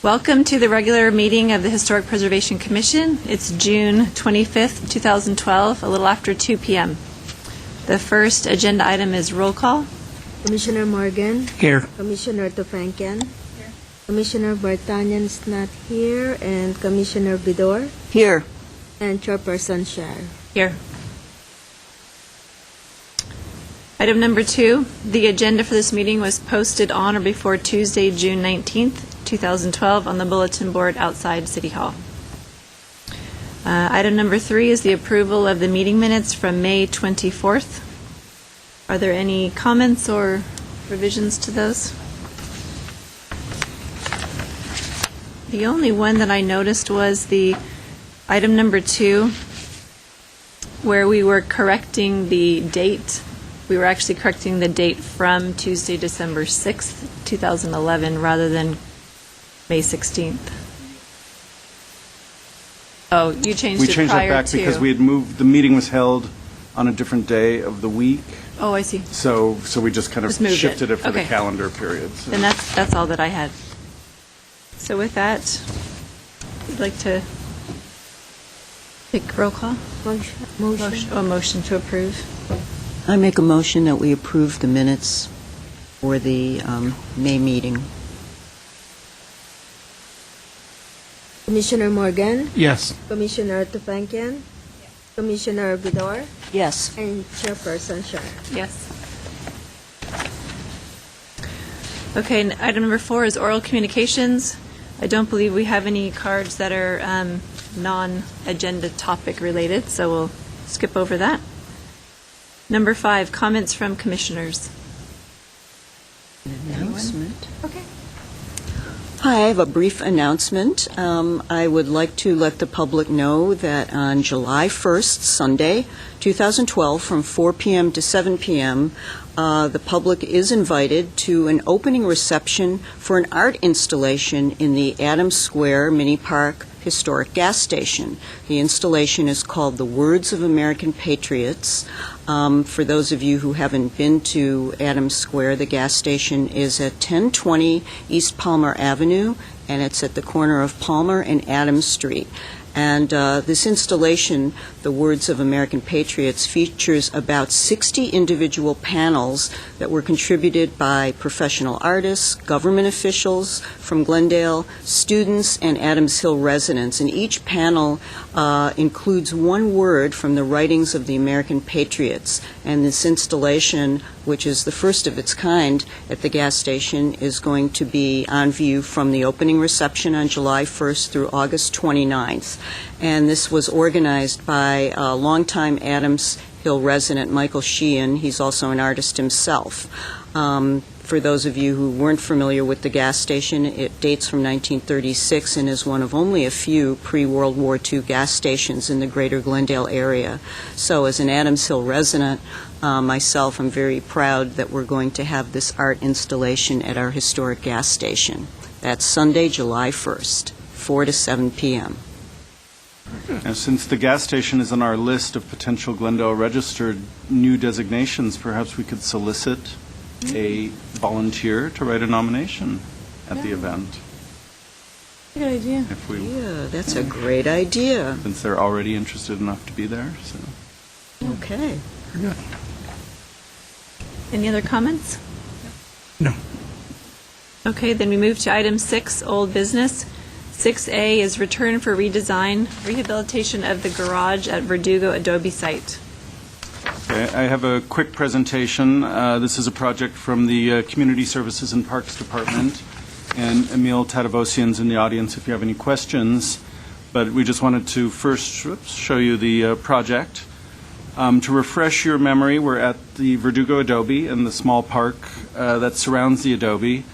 Welcome to the regular meeting of the Historic Preservation Commission. It's June 25th, 2012, a little after 2 p.m. The first agenda item is roll call. Commissioner Morgan. Here. Commissioner Tufenken. Here. Commissioner Bartanian is not here. And Commissioner Vidor. Here. And Chairperson Share. Here. Item number 2, the agenda for this meeting was posted on or before Tuesday, June 19th, 2012 on the bulletin board outside City Hall. Item number 3 is the approval of the meeting minutes from May 24th. Are there any comments or revisions to those? The only one that I noticed was the item number 2, where we were correcting the date. We were actually correcting the date from Tuesday, December 6th, 2011, rather than May 16th. Oh, you changed We it changed that prior back to. because we had moved, the meeting was held on a different day of the week, Oh, I see. so we just kind of Just moved shifted it for the Okay. calendar period. So- Then that's all that I had. So with that, you'd like to take roll call? Motion to approve. I make a motion that we approve the minutes for the May meeting. Commissioner Morgan. Yes. Commissioner Tufenken. Commissioner Vidor. Yes. And Chairperson Share. Yes. Okay, and item number 4 is oral communications. I don't believe we have any cards that are non-agenda topic related, so we'll skip over that. Number 5, comments from commissioners. Announcement. Okay. Hi, I have a brief announcement. I would like to let the public know that on July 1st, Sunday, 2012, from 4 p.m. to 7 p.m., the public is invited to an opening reception for an art installation in the Adams Square Mini Park Historic Gas Station. The installation is called The Words of American Patriots. For those of you who haven't been to Adams Square, the gas station is at 1020 East Palmer Avenue, and it's at the corner of Palmer and Adams Street. And this installation, The Words of American Patriots, features about 60 individual panels that were contributed by professional artists, government officials from Glendale, students, and Adams Hill residents. And each panel includes one word from the writings of the American patriots. And this installation, which is the first of its kind at the gas station, is going to be on view from the opening reception on July 1st through August 29th. And this was organized by a longtime Adams Hill resident, Michael Sheehan. He's also an artist himself. For those of you who weren't familiar with the gas station, it dates from 1936 and is one of only a few pre-World War II gas stations in the greater Glendale area. So as an Adams Hill resident, myself, I'm very proud that we're going to have this art installation at our historic gas station. That's Sunday, July 1st, 4 to 7 p.m. And since the gas station is on our list of potential Glendale registered new designations, perhaps we could solicit a volunteer to write a nomination at the event. Good idea. If we, Yeah, that's a great idea. since they're already interested enough to be there. So. Okay. Any other comments? No. Okay, then we move to item 6, old business. 6A is return for redesign, rehabilitation of the garage at Verdugo Adobe site. Okay, I have a quick presentation. This is a project from the Community Services and Parks Department, and Emil Tadavosian's in the audience if you have any questions. But we just wanted to first show you the project. To refresh your memory, we're at the Verdugo Adobe in the small park that surrounds the Adobe.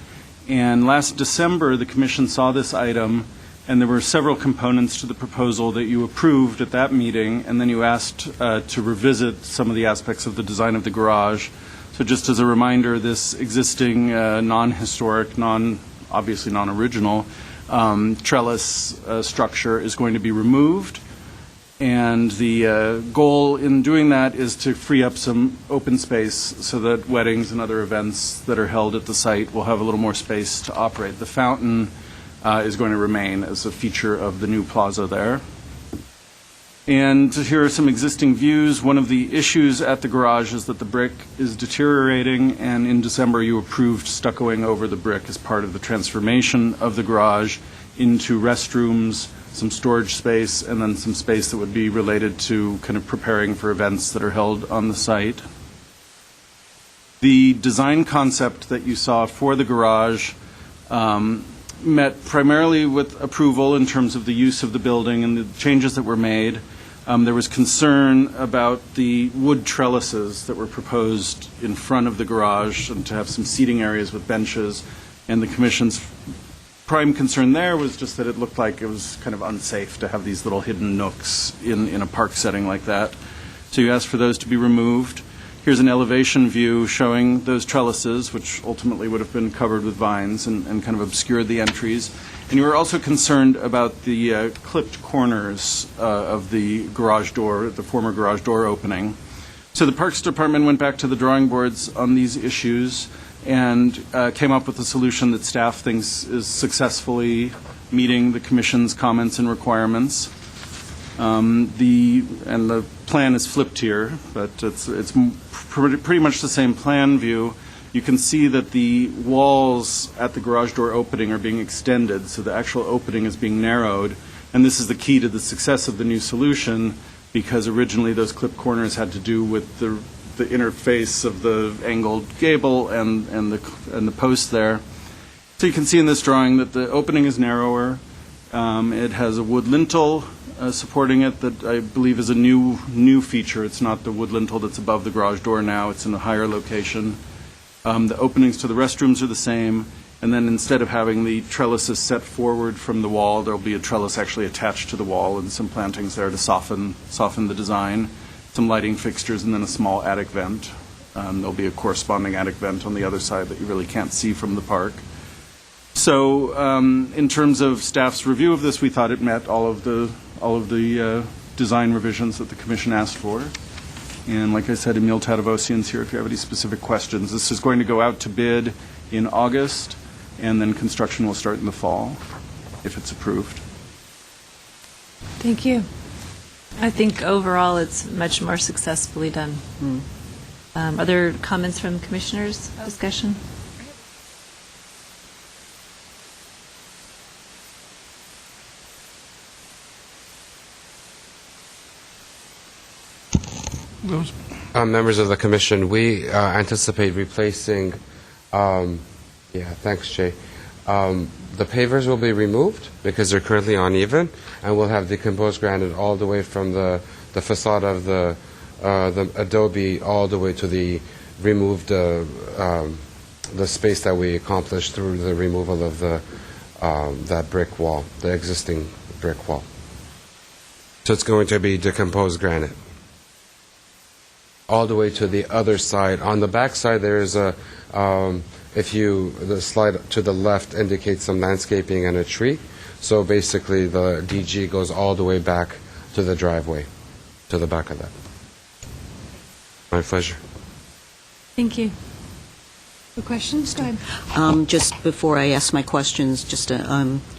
And last December, the Commission saw this item, and there were several components to the proposal that you approved at that meeting, and then you asked to revisit some of the aspects of the design of the garage. So just as a reminder, this existing non-historic, obviously non-original trellis structure is going to be removed. And the goal in doing that is to free up some open space so that weddings and other events that are held at the site will have a little more space to operate. The fountain is going to remain as a feature of the new plaza there. And here are some existing views. One of the issues at the garage is that the brick is deteriorating, and in December you approved stuccoing over the brick as part of the transformation of the garage into restrooms, some storage space, and then some space that would be related to kind of preparing for events that are held on the site. The design concept that you saw for the garage met primarily with approval in terms of the use of the building and the changes that were made. There was concern about the wood trellises that were proposed in front of the garage and to have some seating areas with benches. And the Commission's prime concern there was just that it looked like it was kind of unsafe to have these little hidden nooks in a park setting like that. So you asked for those to be removed. Here's an elevation view showing those trellises, which ultimately would have been covered with vines and kind of obscured the entries. And you were also concerned about the clipped corners of the garage door, the former garage door opening. So the Parks Department went back to the drawing boards on these issues and came up with a solution that staff thinks is successfully meeting the Commission's comments and requirements. The plan is flipped here, but it's pretty much the same plan view. You can see that the walls at the garage door opening are being extended, so the actual opening is being narrowed. And this is the key to the success of the new solution, because originally those clipped corners had to do with the interface of the angled gable and the post there. So you can see in this drawing that the opening is narrower. It has a wood lintel supporting it that I believe is a new feature. It's not the wood lintel that's above the garage door now. It's in a higher location. The openings to the restrooms are the same, and then instead of having the trellises set forward from the wall, there will be a trellis actually attached to the wall and some plantings there to soften the design, some lighting fixtures, and then a small attic vent. There'll be a corresponding attic vent on the other side that you really can't see from the park. So in terms of staff's review of this, we thought it met all of the design revisions that the Commission asked for. And like I said, Emil Tadavosian's here if you have any specific questions. This is going to go out to bid in August, and then construction will start in the fall if it's approved. Thank you. I think overall it's much more successfully done. Other comments from commissioners? Discussion? Members of the Commission, we anticipate replacing, thanks, Jay. The pavers will be removed because they're currently uneven, and we'll have decomposed granite all the way from the facade of the adobe all the way to the removed the space that we accomplished through the removal of that brick wall, the existing brick wall. So it's going to be decomposed granite all the way to the other side. On the back side, there is the slide to the left indicates some landscaping and a tree. So basically, the DG goes all the way back to the driveway, to the back of that. My pleasure. Thank you. The questions? Go ahead. Just before I ask my questions, just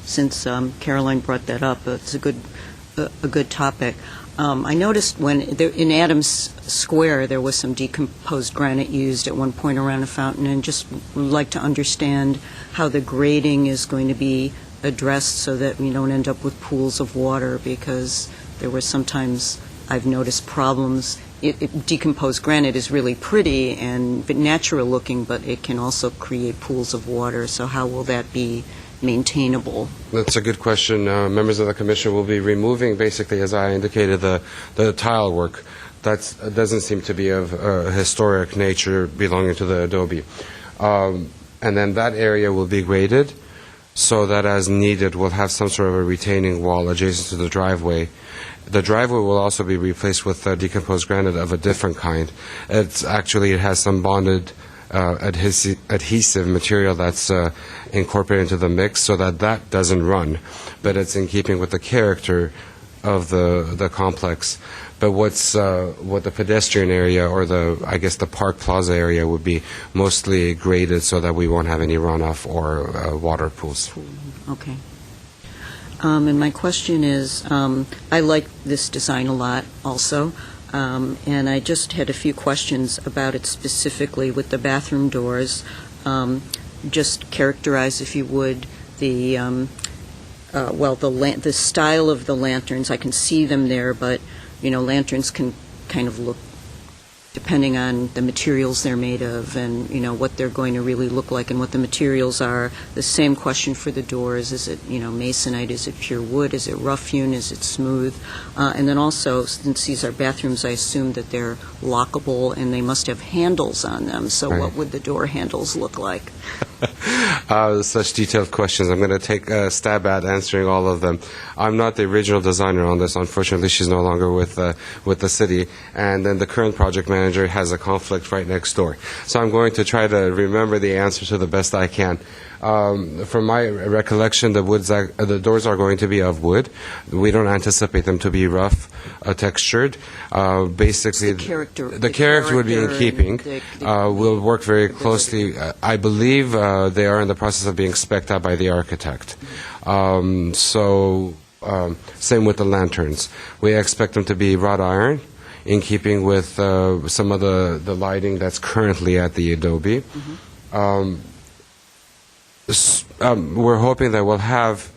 since Caroline brought that up, it's a good topic. I noticed when in Adams Square there was some decomposed granite used at one point around a fountain, and just would like to understand how the grading is going to be addressed so that we don't end up with pools of water, because there were sometimes I've noticed problems. Decomposed granite is really pretty and natural looking, but it can also create pools of water. So how will that be maintainable? That's a good question. Members of the Commission will be removing, basically, as I indicated, the tile work. That doesn't seem to be of historic nature belonging to the adobe. And then that area will be graded so that as needed we'll have some sort of a retaining wall adjacent to the driveway. The driveway will also be replaced with decomposed granite of a different kind. It has some bonded adhesive material that's incorporated into the mix so that doesn't run, but it's in keeping with the character of the complex. But what the pedestrian area or I guess the park plaza area would be mostly graded so that we won't have any runoff or water pools. Okay. And my question is, I like this design a lot also, and I just had a few questions about it specifically with the bathroom doors. Just characterize, if you would, the style of the lanterns. I can see them there, but, lanterns can kind of look, depending on the materials they're made of and, what they're going to really look like and what the materials are. The same question for the doors. Is it, masonite? Is it pure wood? Is it rough hewn? Is it smooth? And then also, since these are bathrooms, I assume that they're lockable and they must have handles on them. So Right. what would the door handles look like? Such detailed questions. I'm going to take a stab at answering all of them. I'm not the original designer on this. Unfortunately, she's no longer with the city. And then the current project manager has a conflict right next door. So I'm going to try to remember the answer to the best I can. From my recollection, the doors are going to be of wood. We don't anticipate them to be rough textured. Basically, The character would be in keeping. We'll work very closely. I believe they are in the process of being spec'd out by the architect. Same with the lanterns. We expect them to be wrought iron, in keeping with some of the lighting that's currently at the Adobe. We're hoping that we'll have,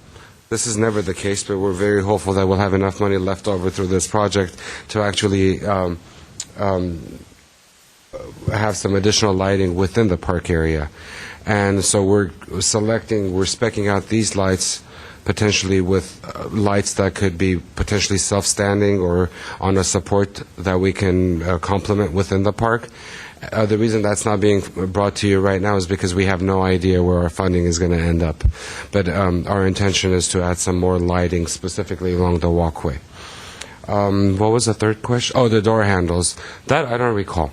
this is never the case, but we're very hopeful that we'll have enough money left over through this project to actually have some additional lighting within the park area. And so we're specking out these lights potentially with lights that could be potentially self-standing or on a support that we can complement within the park. The reason that's not being brought to you right now is because we have no idea where our funding is going to end up. But our intention is to add some more lighting specifically along the walkway. What was the third question? Oh, the door handles. That I don't recall.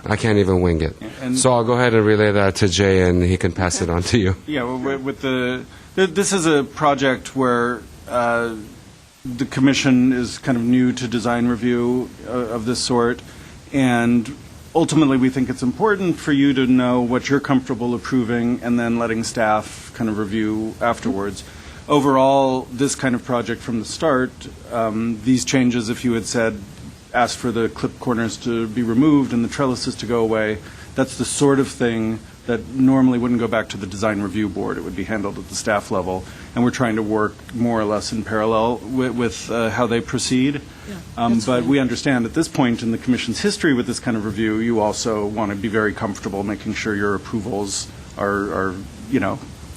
I can't even wing it. So I'll go ahead and relay that to Jay, and he can pass it on to you. Yeah, this is a project where the commission is kind of new to design review of this sort, and ultimately we think it's important for you to know what you're comfortable approving and then letting staff kind of review afterwards. Overall, this kind of project from the start, these changes, if you had asked for the clip corners to be removed and the trellises to go away, that's the sort of thing that normally wouldn't go back to the design review board. It would be handled at the staff level, and we're trying to work more or less in parallel with how they proceed. But we understand at this point in the Commission's history with this kind of review, you also want to be very comfortable making sure your approvals are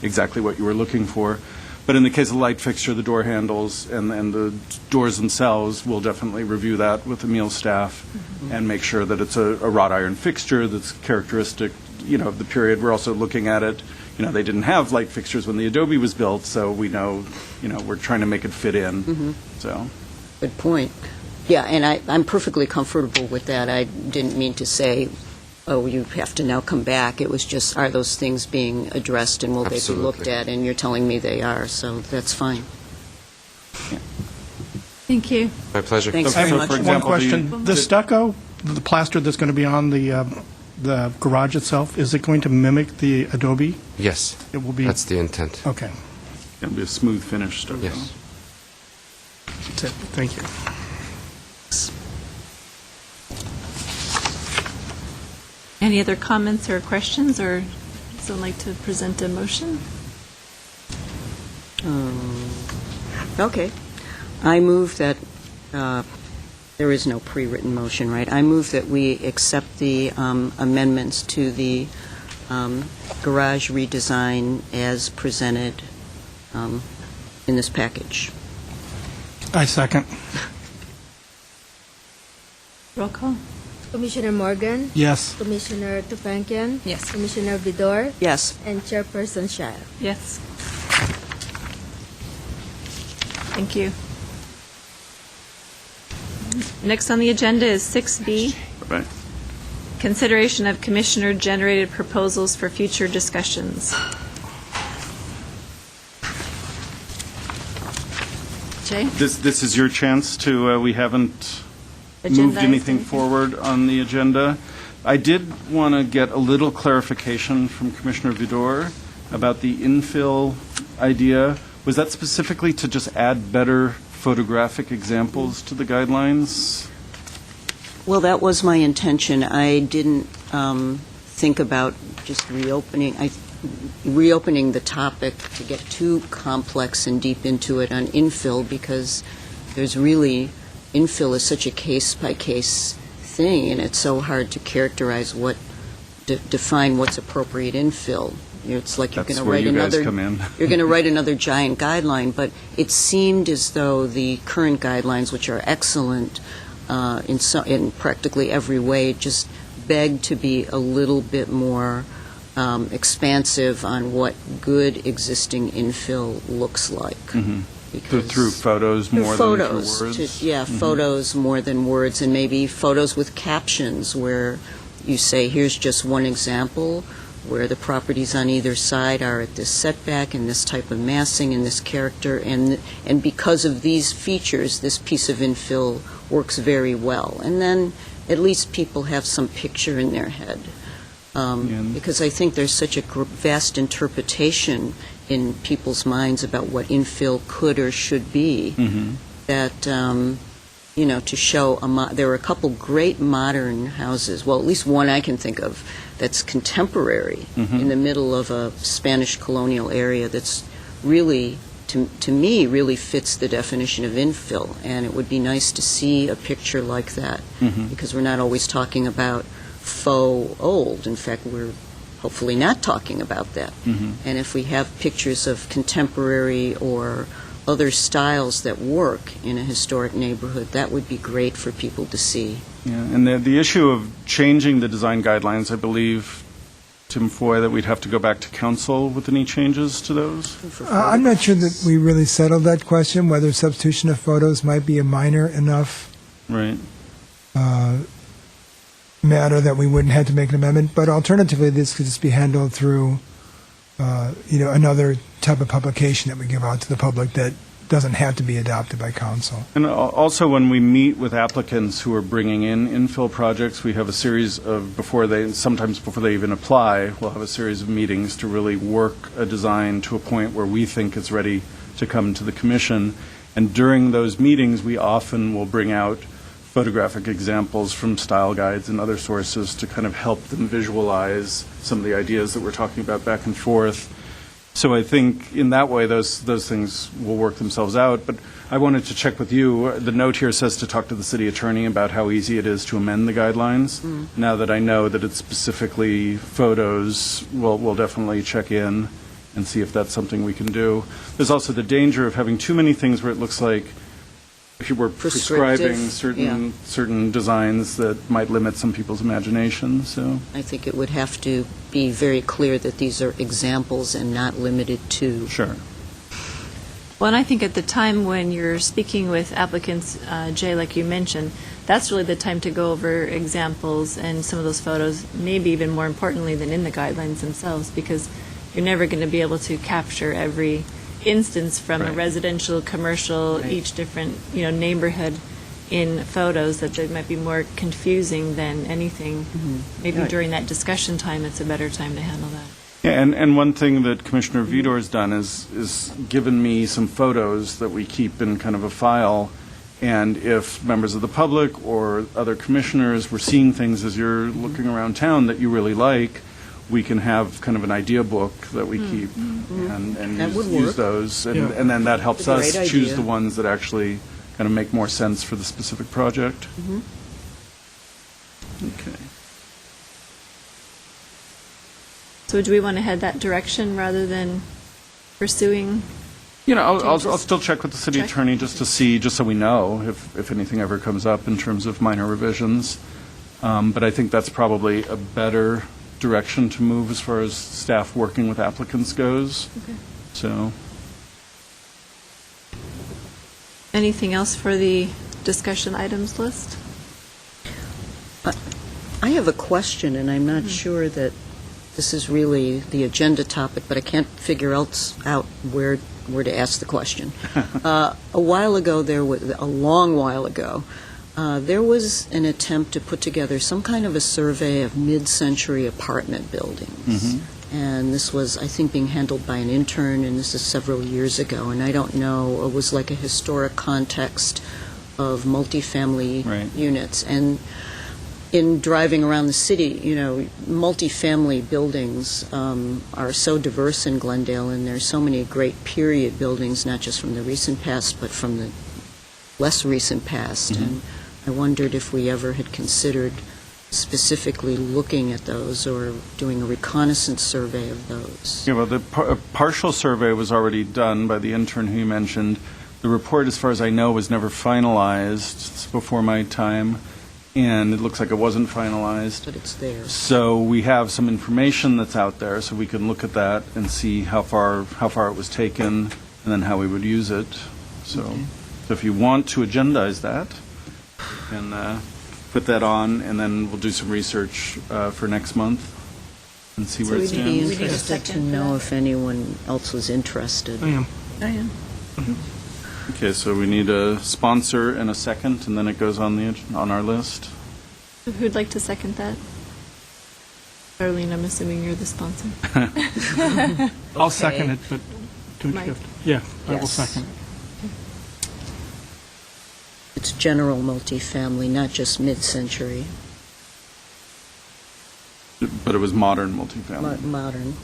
exactly what you were looking for. But in the case of the light fixture, the door handles, and the doors themselves, we'll definitely review that with Emil's staff and make sure that it's a wrought iron fixture that's characteristic, of the period. We're also looking at it. They didn't have light fixtures when the Adobe was built, so we know, we're trying to make it fit in. So, Good point. Yeah, and I'm perfectly comfortable with that. I didn't mean to say, oh, you have to now come back. It was just, are those things being addressed and will they be looked at? And you're telling me they are, so that's fine. Thank you. My pleasure. Thanks So, very for much. example, One question. The stucco, the plaster that's going to be on the garage itself, is it going to mimic the Adobe? Yes, It will be. that's the intent. Okay. It'll be a smooth finish stuff. Yes. That's it. Thank you. Any other comments or questions, or someone like to present a motion? Okay. I move that, there is no pre-written motion, right? I move that we accept the amendments to the garage redesign as presented in this package. I second. Roll call? Commissioner Morgan, Yes. Commissioner Tupankian, Yes. Commissioner Vidor, Yes. and Chairperson Shah. Yes. Thank you. Next on the agenda is 6B, Right. consideration of commissioner-generated proposals for future discussions. Jay? This is your chance to, we haven't moved Agendized anything forward on the agenda. I did want to get a little clarification from Commissioner Vidor about the infill idea. Was that specifically to just add better photographic examples to the guidelines? Well, that was my intention. I didn't think about just reopening the topic to get too complex and deep into it on infill, because there's really, infill is such a case-by-case thing, and it's so hard to characterize define what's appropriate infill. It's like you're going to write another. You're going to write another giant guideline, but it seemed as though the current guidelines, which are excellent in practically every way, just beg to be a little bit more expansive on what good existing infill looks like. Through photos more than through words? Photos more than words, and maybe photos with captions where you say, here's just one example where the properties on either side are at this setback and this type of massing and this character, and because of these features, this piece of infill works very well. And then at least people have some picture in their head. Because I think there's such a vast interpretation in people's minds about what infill could or should be, that, to show, there are a couple great modern houses, well, at least one I can think of, that's contemporary in the middle of a Spanish colonial area that's really, to me, really fits the definition of infill. And it would be nice to see a picture like that, because we're not always talking about faux old. In fact, we're hopefully not talking about that. And if we have pictures of contemporary or other styles that work in a historic neighborhood, that would be great for people to see. Yeah, and the issue of changing the design guidelines, I believe, Tim Foy, that we'd have to go back to council with any changes to those? I'm not sure that we really settled that question, whether substitution of photos might be a minor enough matter that we wouldn't have to make an amendment. But alternatively, this could just be handled through, another type of publication that we give out to the public that doesn't have to be adopted by council. And also, when we meet with applicants who are bringing in infill projects, we have a series of, sometimes before they even apply, we'll have a series of meetings to really work a design to a point where we think it's ready to come to the commission. And during those meetings, we often will bring out photographic examples from style guides and other sources to kind of help them visualize some of the ideas that we're talking about back and forth. So I think in that way those things will work themselves out. But I wanted to check with you. The note here says to talk to the city attorney about how easy it is to amend the guidelines. Now that I know that it's specifically photos, we'll definitely check in and see if that's something we can do. There's also the danger of having too many things where it looks like we're prescribing certain designs that might limit some people's imagination. So I think it would have to be very clear that these are examples and not limited to. Sure. Well, and I think at the time when you're speaking with applicants, Jay, like you mentioned, that's really the time to go over examples and some of those photos, maybe even more importantly than in the guidelines themselves, because you're never going to be able to capture every instance from a residential, commercial, each different neighborhood in photos, that they might be more confusing than anything. Maybe during that discussion time, it's a better time to handle that. Yeah, and one thing that Commissioner Vidor has done is given me some photos that we keep in kind of a file, and if members of the public or other commissioners were seeing things as you're looking around town that you really like, we can have kind of an idea book that we keep and use those, and then that helps us choose the ones that actually kind of make more sense for the specific project. Okay. So do we want to head that direction rather than pursuing? I'll still check with the city attorney just to see, just so we know if anything ever comes up in terms of minor revisions. But I think that's probably a better direction to move as far as staff working with applicants goes. Okay. So. Anything else for the discussion items list? I have a question, and I'm not sure that this is really the agenda topic, but I can't figure out where to ask the question. A while ago, a long while ago, there was an attempt to put together some kind of a survey of mid-century apartment buildings. And this was, I think, being handled by an intern, and this is several years ago. And I don't know, it was like a historic context of multifamily units. And in driving around the city, multifamily buildings are so diverse in Glendale, and there's so many great period buildings, not just from the recent past, but from the less recent past. And I wondered if we ever had considered specifically looking at those or doing a reconnaissance survey of those. Yeah, well, the partial survey was already done by the intern who you mentioned. The report, as far as I know, was never finalized. It's before my time, and it looks like it wasn't finalized. But it's there. So we have some information that's out there, so we can look at that and see how far it was taken, and then how we would use it. So if you want to agendize that, and put that on, and then we'll do some research for next month and see where it I'd be stands. interested to know if anyone else was interested. I am. I am. Okay, so we need a sponsor and a second, and then it goes on our list. Who'd like to second that? Darlene, I'm assuming you're the sponsor. I'll second it, but don't Mike. you have to? Yeah, I will Yes. second it. It's general multifamily, not just mid-century, But it was modern multifamily. modern.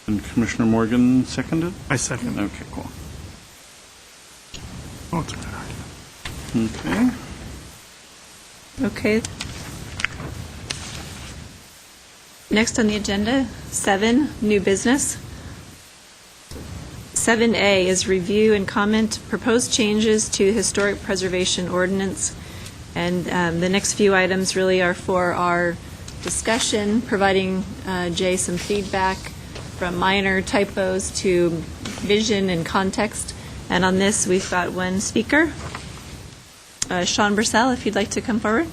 And Commissioner Morgan seconded? I second it. Okay, cool. Oh, it's a good idea. Okay. Okay. Next on the agenda, 7, new business. 7A is review and comment proposed changes to historic preservation ordinance. And the next few items really are for our discussion, providing Jay some feedback from minor typos to vision and context. And on this, we've got one speaker. Sean Bursell, if you'd like to come forward.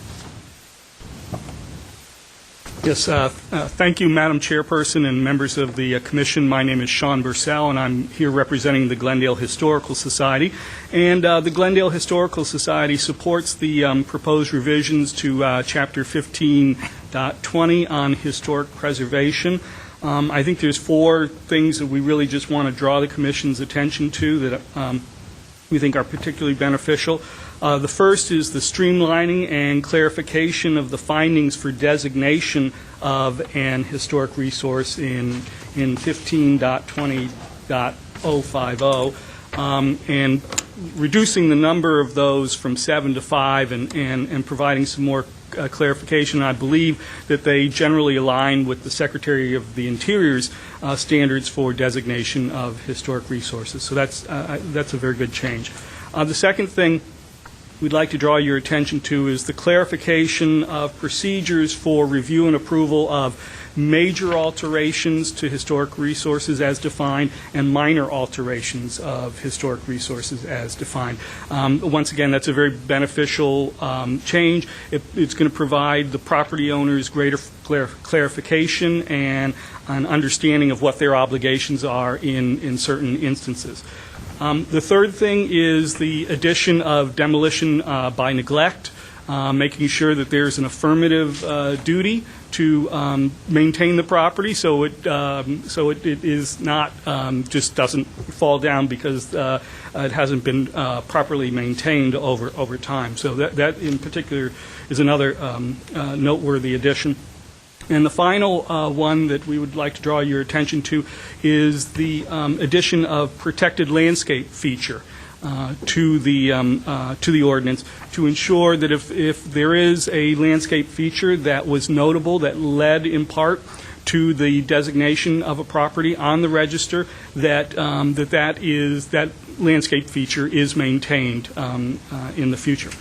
Yes, thank you, Madam Chairperson and members of the Commission. My name is Sean Bursell, and I'm here representing the Glendale Historical Society. And the Glendale Historical Society supports the proposed revisions to Chapter 15.20 on historic preservation. I think there's 4 things that we really just want to draw the Commission's attention to that we think are particularly beneficial. The first is the streamlining and clarification of the findings for designation of an historic resource in 15.20.050, and reducing the number of those from 7 to 5 and providing some more clarification. I believe that they generally align with the Secretary of the Interior's standards for designation of historic resources. So that's a very good change. The second thing we'd like to draw your attention to is the clarification of procedures for review and approval of major alterations to historic resources as defined and minor alterations of historic resources as defined. Once again, that's a very beneficial change. It's going to provide the property owners greater clarification and an understanding of what their obligations are in certain instances. The third thing is the addition of demolition by neglect, making sure that there's an affirmative duty to maintain the property, so it is not just doesn't fall down because it hasn't been properly maintained over time. So that in particular is another noteworthy addition. And the final one that we would like to draw your attention to is the addition of protected landscape feature to the ordinance to ensure that if there is a landscape feature that was notable, that led in part to the designation of a property on the register, that that landscape feature is maintained in the future.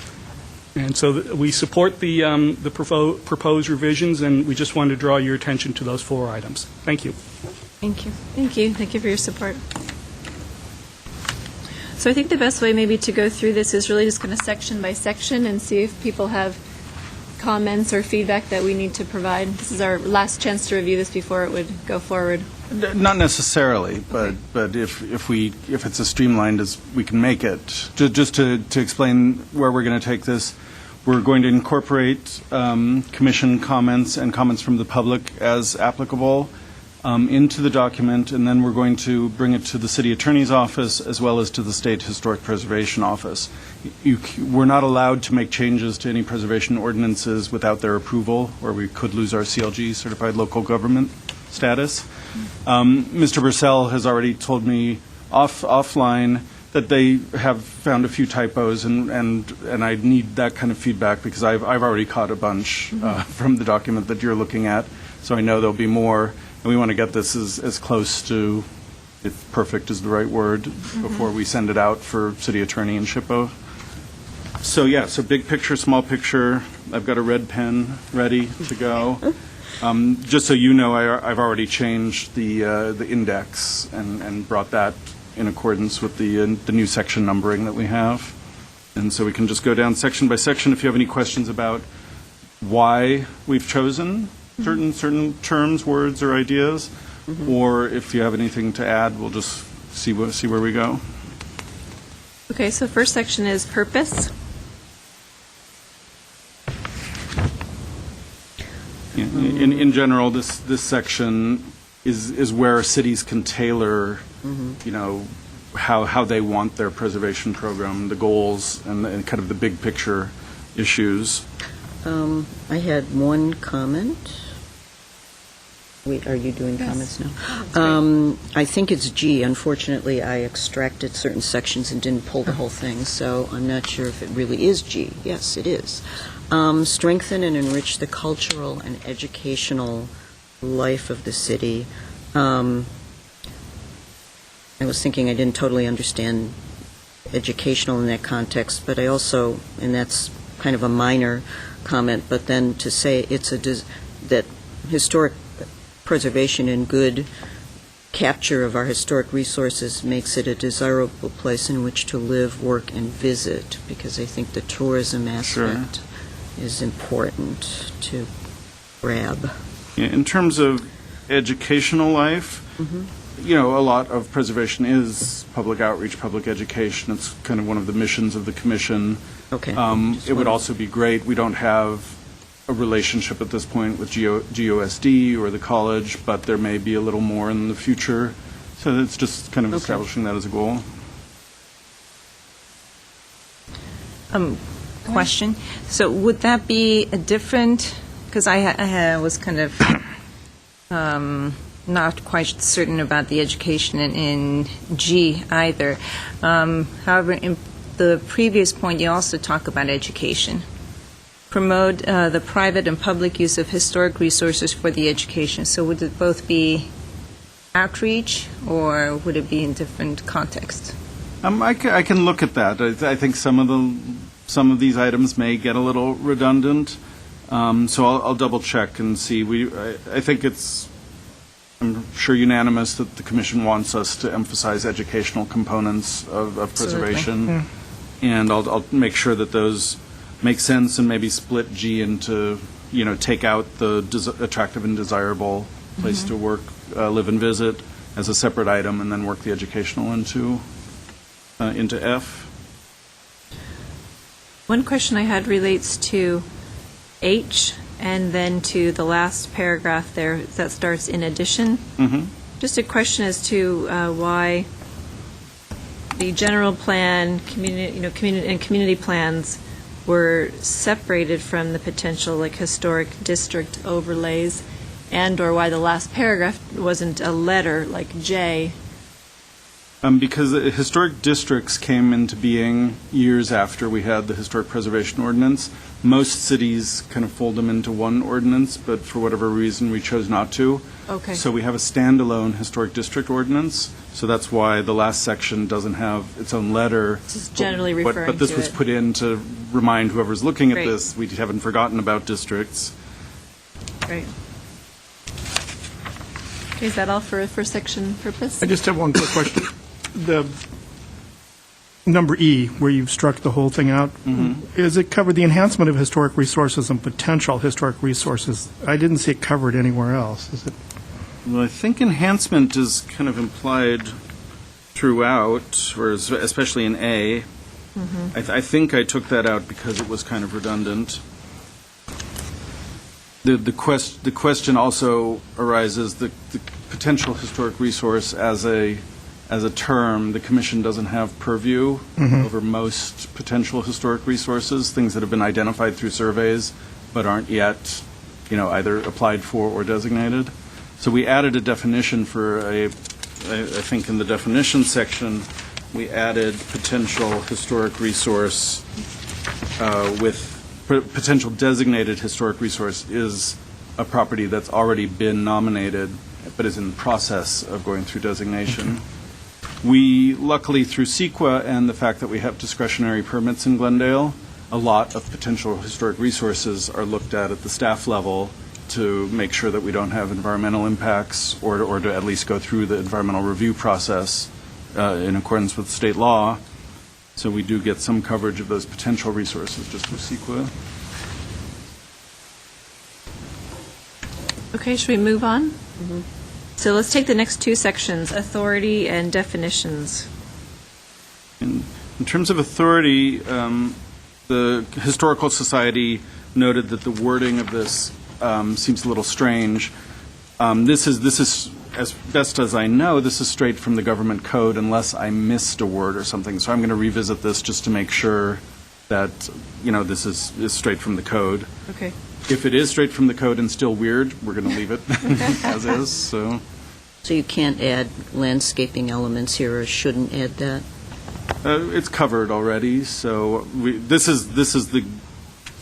And so we support the proposed revisions, and we just wanted to draw your attention to those 4 items. Thank you. Thank you. Thank you. Thank you for your support. So I think the best way maybe to go through this is really just kind of section by section and see if people have comments or feedback that we need to provide? This is our last chance to review this before it would go forward. Not necessarily, but if it's as streamlined as we can make it, just to explain where we're going to take this, we're going to incorporate commission comments and comments from the public as applicable into the document, and then we're going to bring it to the city attorney's office as well as to the State Historic Preservation Office. We're not allowed to make changes to any preservation ordinances without their approval, or we could lose our CLG, Certified Local Government status. Mr. Bursell has already told me offline that they have found a few typos, and I need that kind of feedback because I've already caught a bunch from the document that you're looking at, so I know there'll be more. And we want to get this as close to, if perfect is the right word, before we send it out for city attorney and SHPO. So yeah, so big picture, small picture. I've got a red pen ready to go. Just so you know, I've already changed the index and brought that in accordance with the new section numbering that we have. And so we can just go down section by section. If you have any questions about why we've chosen certain terms, words, or ideas, or if you have anything to add, we'll just see where we go. Okay, so first section is purpose. In general, this section is where cities can tailor, how they want their preservation program, the goals, and kind of the big picture issues. I had one comment. Wait, are you doing comments now? I think it's G. Unfortunately, I extracted certain sections and didn't pull the whole thing, so I'm not sure if it really is G. Yes, it is. Strengthen and enrich the cultural and educational life of the city. I was thinking I didn't totally understand educational in that context, but I also, and that's kind of a minor comment, but then to say that historic preservation and good capture of our historic resources makes it a desirable place in which to live, work, and visit, because I think the tourism aspect is important to grab. Yeah, in terms of educational life, a lot of preservation is public outreach, public education. It's kind of one of the missions of the commission. Okay. It would also be great. We don't have a relationship at this point with GOSD or the college, but there may be a little more in the future. So it's just kind of establishing that as a goal. Question. So would that be a different, because I was kind of not quite certain about the education in G either. However, in the previous point, you also talk about education. Promote the private and public use of historic resources for the education. So would it both be outreach, or would it be in different contexts? I can look at that. I think some of these items may get a little redundant, so I'll double check and see. I think I'm sure unanimous that the commission wants us to emphasize educational components of preservation, and I'll make sure that those make sense and maybe split G into, take out the attractive and desirable place to work, live and visit as a separate item, and then work the educational into F. One question I had relates to H and then to the last paragraph there that starts in addition. Just a question as to why the general plan, community plans were separated from the potential historic district overlays, and or why the last paragraph wasn't a letter like J. Because the historic districts came into being years after we had the historic preservation ordinance. Most cities kind of fold them into one ordinance, but for whatever reason we chose not to. Okay. So we have a standalone historic district ordinance. So that's why the last section doesn't have its own letter. Just generally referring to it. But this was put in to remind whoever's looking at Great. this, we haven't forgotten about districts. Great. Okay, is that all for section purpose? I just have one quick question. number E, where you've struck the whole thing out, is it covered the enhancement of historic resources and potential historic resources? I didn't see it covered anywhere else. Is it? Well, I think enhancement is kind of implied throughout, or especially in A. I think I took that out because it was kind of redundant. The question also arises, the potential historic resource as a term, the commission doesn't have purview over most potential historic resources, things that have been identified through surveys but aren't yet, either applied for or designated. So we added a definition for I think in the definition section, we added potential historic resource with potential designated historic resource is a property that's already been nominated but is in the process of going through designation. We, luckily through CEQA and the fact that we have discretionary permits in Glendale, a lot of potential historic resources are looked at the staff level to make sure that we don't have environmental impacts or to at least go through the environmental review process in accordance with state law. So we do get some coverage of those potential resources just through CEQA. Okay, should we move on? So let's take the next two sections, authority and definitions. In terms of authority, the Historical Society noted that the wording of this seems a little strange. This is, as best as I know, this is straight from the government code unless I missed a word or something. So I'm going to revisit this just to make sure that, this is straight from the code. Okay. If it is straight from the code and still weird, we're going to leave it as is. So you can't add landscaping elements here, or shouldn't add that? it's covered already. So this is the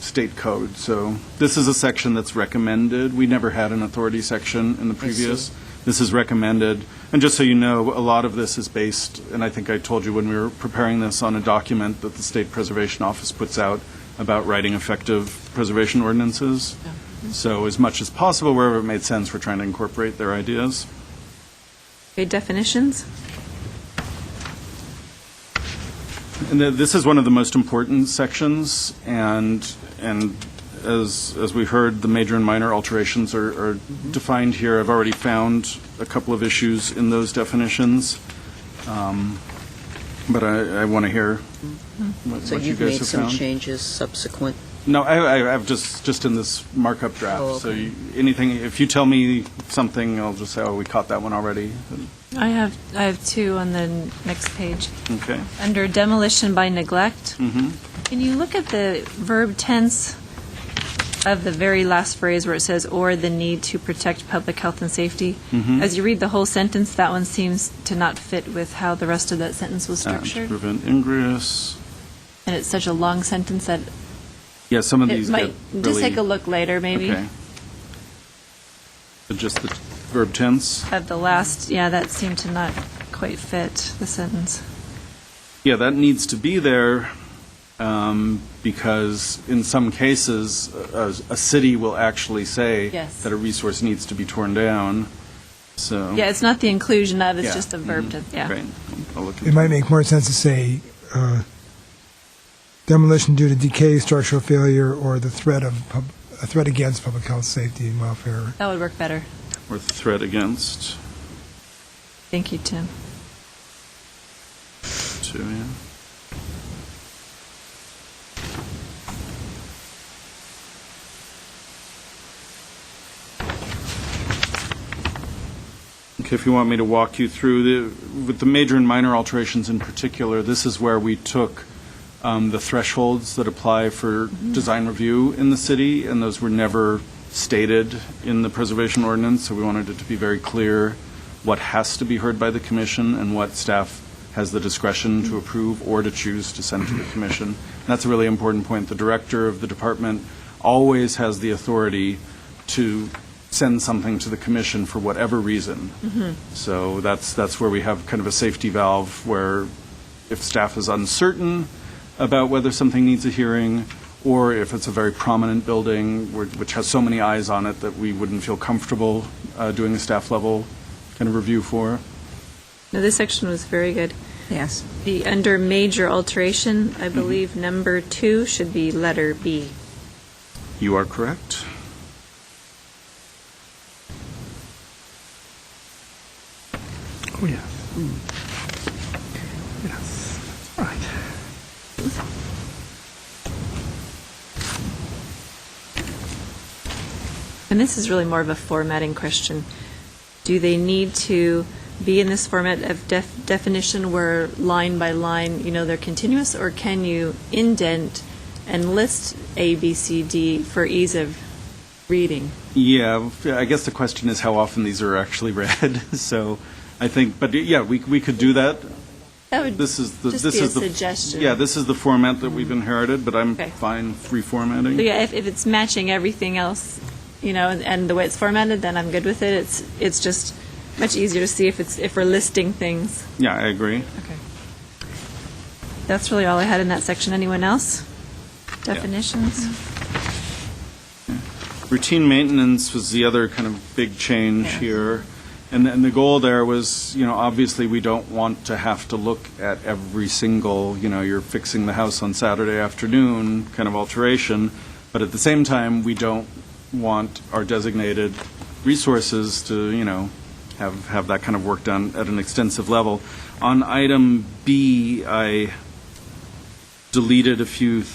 state code. So this is a section that's recommended. We never had an authority section in the previous. This is recommended. And just so you know, a lot of this is based, and I think I told you when we were preparing this, on a document that the State Preservation Office puts out about writing effective preservation ordinances. So as much as possible, wherever it made sense, we're trying to incorporate their ideas. Okay, definitions? And this is one of the most important sections, and as we heard, the major and minor alterations are defined here. I've already found a couple of issues in those definitions, but I want to hear what So you you've guys made have some found. changes subsequent? No, I've just in this markup draft. Oh, So okay. anything, if you tell me something, I'll just say, oh, we caught that one already. I have two on the next page. Okay. Under demolition by neglect, can you look at the verb tense of the very last phrase where it says, or the need to protect public health and safety? As you read the whole sentence, that one seems to not fit with how the rest of that sentence was To structured. prevent ingress. And it's such a long sentence that Yeah, some of it these might, get just really- take a look later, maybe. Okay. But just the verb tense? At the last, yeah, that seemed to not quite fit the sentence. Yeah, that needs to be there because in some cases, a city will actually say Yes. that a resource needs to be torn down. So Yeah, it's not the inclusion of, it's Yeah. just a verb to, yeah. Great. I'll look It into might make more sense to say demolition due to decay, structural failure, or the threat of a threat against public health, safety, and welfare. That would work better. or the threat against. Thank you, Tim. Too, yeah. Okay, if you want me to walk you through with the major and minor alterations in particular, this is where we took the thresholds that apply for design review in the city, and those were never stated in the preservation ordinance, so we wanted it to be very clear what has to be heard by the commission and what staff has the discretion to approve or to choose to send to the commission. And that's a really important point. The director of the department always has the authority to send something to the commission for whatever reason. So that's where we have kind of a safety valve where if staff is uncertain about whether something needs a hearing, or if it's a very prominent building which has so many eyes on it that we wouldn't feel comfortable doing a staff level kind of review for. No, this section was very good. Yes. The, under major alteration, I believe number 2 should be letter B. You are correct. Oh, yes. Yes. All right. And this is really more of a formatting question. Do they need to be in this format of definition where line by line, they're continuous, or can you indent and list A, B, C, D for ease of reading? Yeah, I guess the question is how often these are actually read. So I think, but yeah, we could do that. That would This is the just this be a is the suggestion. Yeah, this is the format that we've inherited, but I'm Okay. fine reformatting. So yeah, if it's matching everything else, and the way it's formatted, then I'm good with it. It's just much easier to see if we're listing things. Yeah, I agree. Okay. That's really all I had in that section. Anyone else? Definitions? Routine maintenance was the other kind of big change here. And the goal there was, obviously we don't want to have to look at every single, you're fixing the house on Saturday afternoon kind of alteration, but at the same time, we don't want our designated resources to, have that kind of work done at an extensive level. On item B, I deleted a few,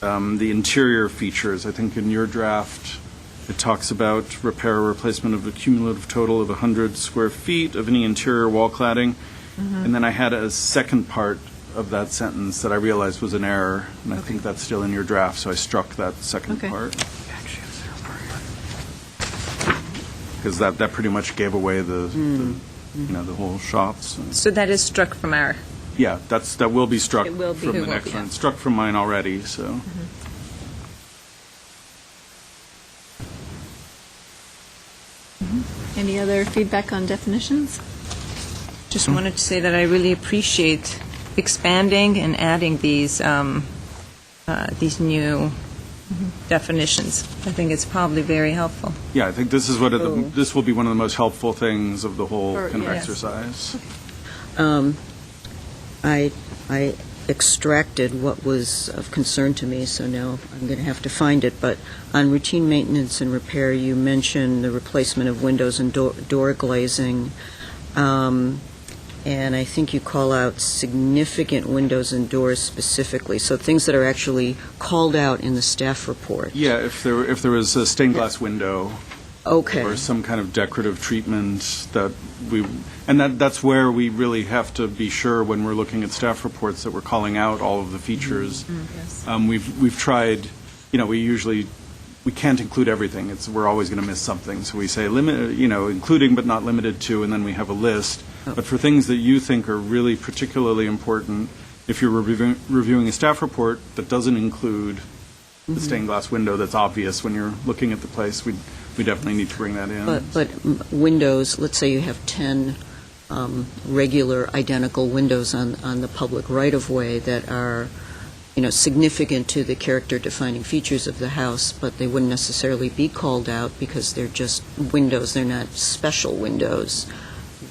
the interior features. I think in your draft, it talks about repair or replacement of a cumulative total of 100 square feet of any interior wall cladding. And then I had a second part of that sentence that I realized was an error, and I think that's still in your draft, so I struck that second Okay. part. Because that pretty much gave away the whole shop. So that is struck from our, Yeah, that will be struck It will be. from It the will next be, one. yeah. It's struck from mine already, so. Any other feedback on definitions? just wanted to say that I really appreciate expanding and adding these new definitions. I think it's probably very helpful. Yeah, I think this is this will be one of the most helpful things of the whole Or- kind of yes. exercise. I extracted what was of concern to me, so now I'm going to have to find it. But on routine maintenance and repair, you mentioned the replacement of windows and door glazing. And I think you call out significant windows and doors specifically, so things that are actually called out in the staff report. Yeah, if there was a stained glass window Okay. or some kind of decorative treatment that's where we really have to be sure when we're looking at staff reports that we're calling out all of the features. We've tried, we can't include everything. We're always going to miss something. So we say including but not limited to, and then we have a list. But for things that you think are really particularly important, if you're reviewing a staff report that doesn't include the stained glass window that's obvious when you're looking at the place, we definitely need to bring that in. But windows, let's say you have 10 regular identical windows on the public right-of-way that are, significant to the character-defining features of the house, but they wouldn't necessarily be called out because they're just windows, they're not special windows.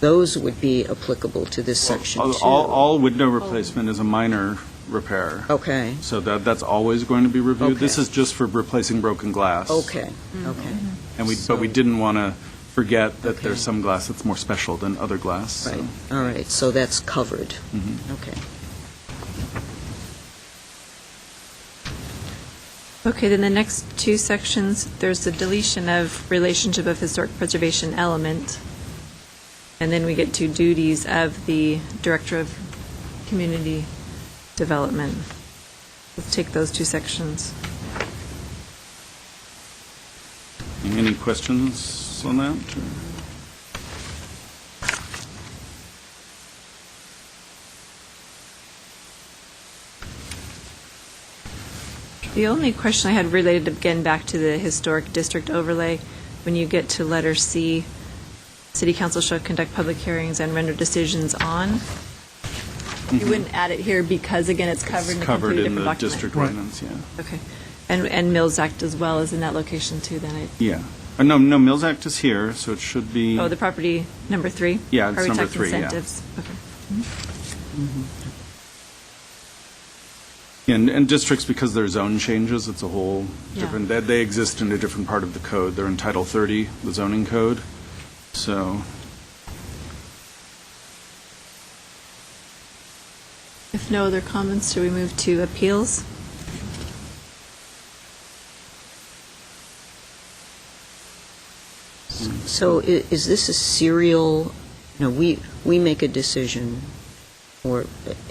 Those would be applicable to this section, too. All window replacement is a minor repair. Okay, So that's always going to be reviewed. Okay. This is just for replacing broken glass. okay. But we So- didn't want to forget that Okay. there's some glass that's more special than other glass. so. Right, all right, so that's covered. Okay. Okay, then the next two sections, there's the deletion of relationship of historic preservation element, and then we get to duties of the Director of Community Development. Let's take those two sections. Any questions on that? or- The only question I had related, again, back to the historic district overlay, when you get to letter C, City Council shall conduct public hearings and render decisions on. You wouldn't add it here because, again, it's covered in a It's covered completely in different the document. district Right. ordinance, yeah. Okay. And Mills Act as well is in that location, too, then? Yeah. No, Mills Act is here, so it should be. Oh, the property number 3? Yeah, it's Are we number talking 3, yeah. incentives? Okay. And districts, because they're zone changes, it's a whole Yeah. different, they exist in a different part of the code. They're in Title 30, the zoning code. So, If no other comments, should we move to appeals? So is this a serial, we make a decision,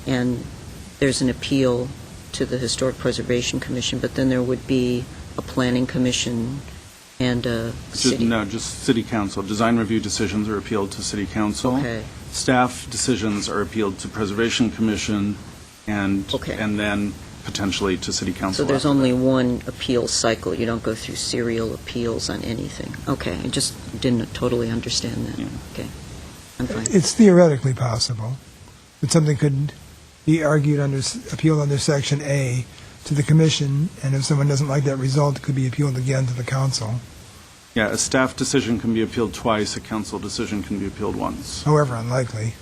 and there's an appeal to the Historic Preservation Commission, but then there would be a planning commission and a city? no, just city council. Design review decisions are appealed to city council. Okay. Staff decisions are appealed to Preservation Commission and Okay. and then potentially to city council. So there's after only that. one appeal cycle, you don't go through serial appeals on anything? Okay, I just didn't totally understand that. Yeah. Okay, I'm fine. It's theoretically possible that something could be argued appealed under Section A to the commission, and if someone doesn't like that result, it could be appealed again to the council. Yeah, a staff decision can be appealed twice, a council decision can be appealed once. However unlikely.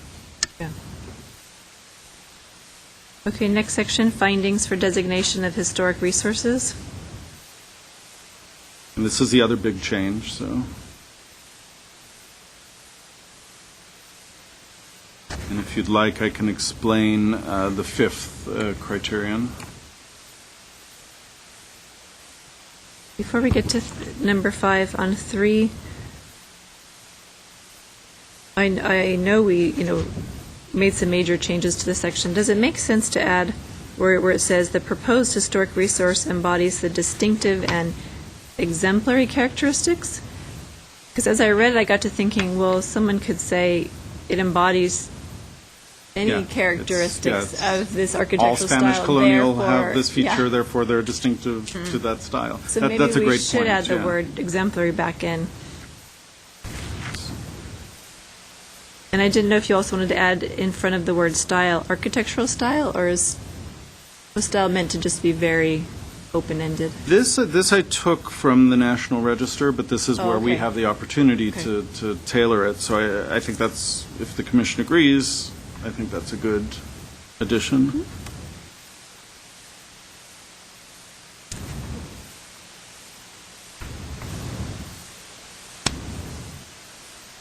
Okay, next section, findings for designation of historic resources. And this is the other big change, so. And if you'd like, I can explain the fifth criterion. Before we get to number 5, on 3, I know we, made some major changes to the section. Does it make sense to add where it says the proposed historic resource embodies the distinctive and exemplary characteristics? Because as I read it, I got to thinking, well, someone could say it embodies any Yeah, characteristics it's of this All architectural style. Spanish colonial have therefore- this feature, yeah. therefore they're distinctive to that style. So That's a maybe we great should point, add the yeah. word exemplary back in. And I didn't know if you also wanted to add in front of the word style, architectural style, or is the style meant to just be very open-ended? This I took from the National Register, but this is Oh, where we okay. have the opportunity Okay. to tailor it. So I think that's, if the commission agrees, I think that's a good addition. Mm-hmm.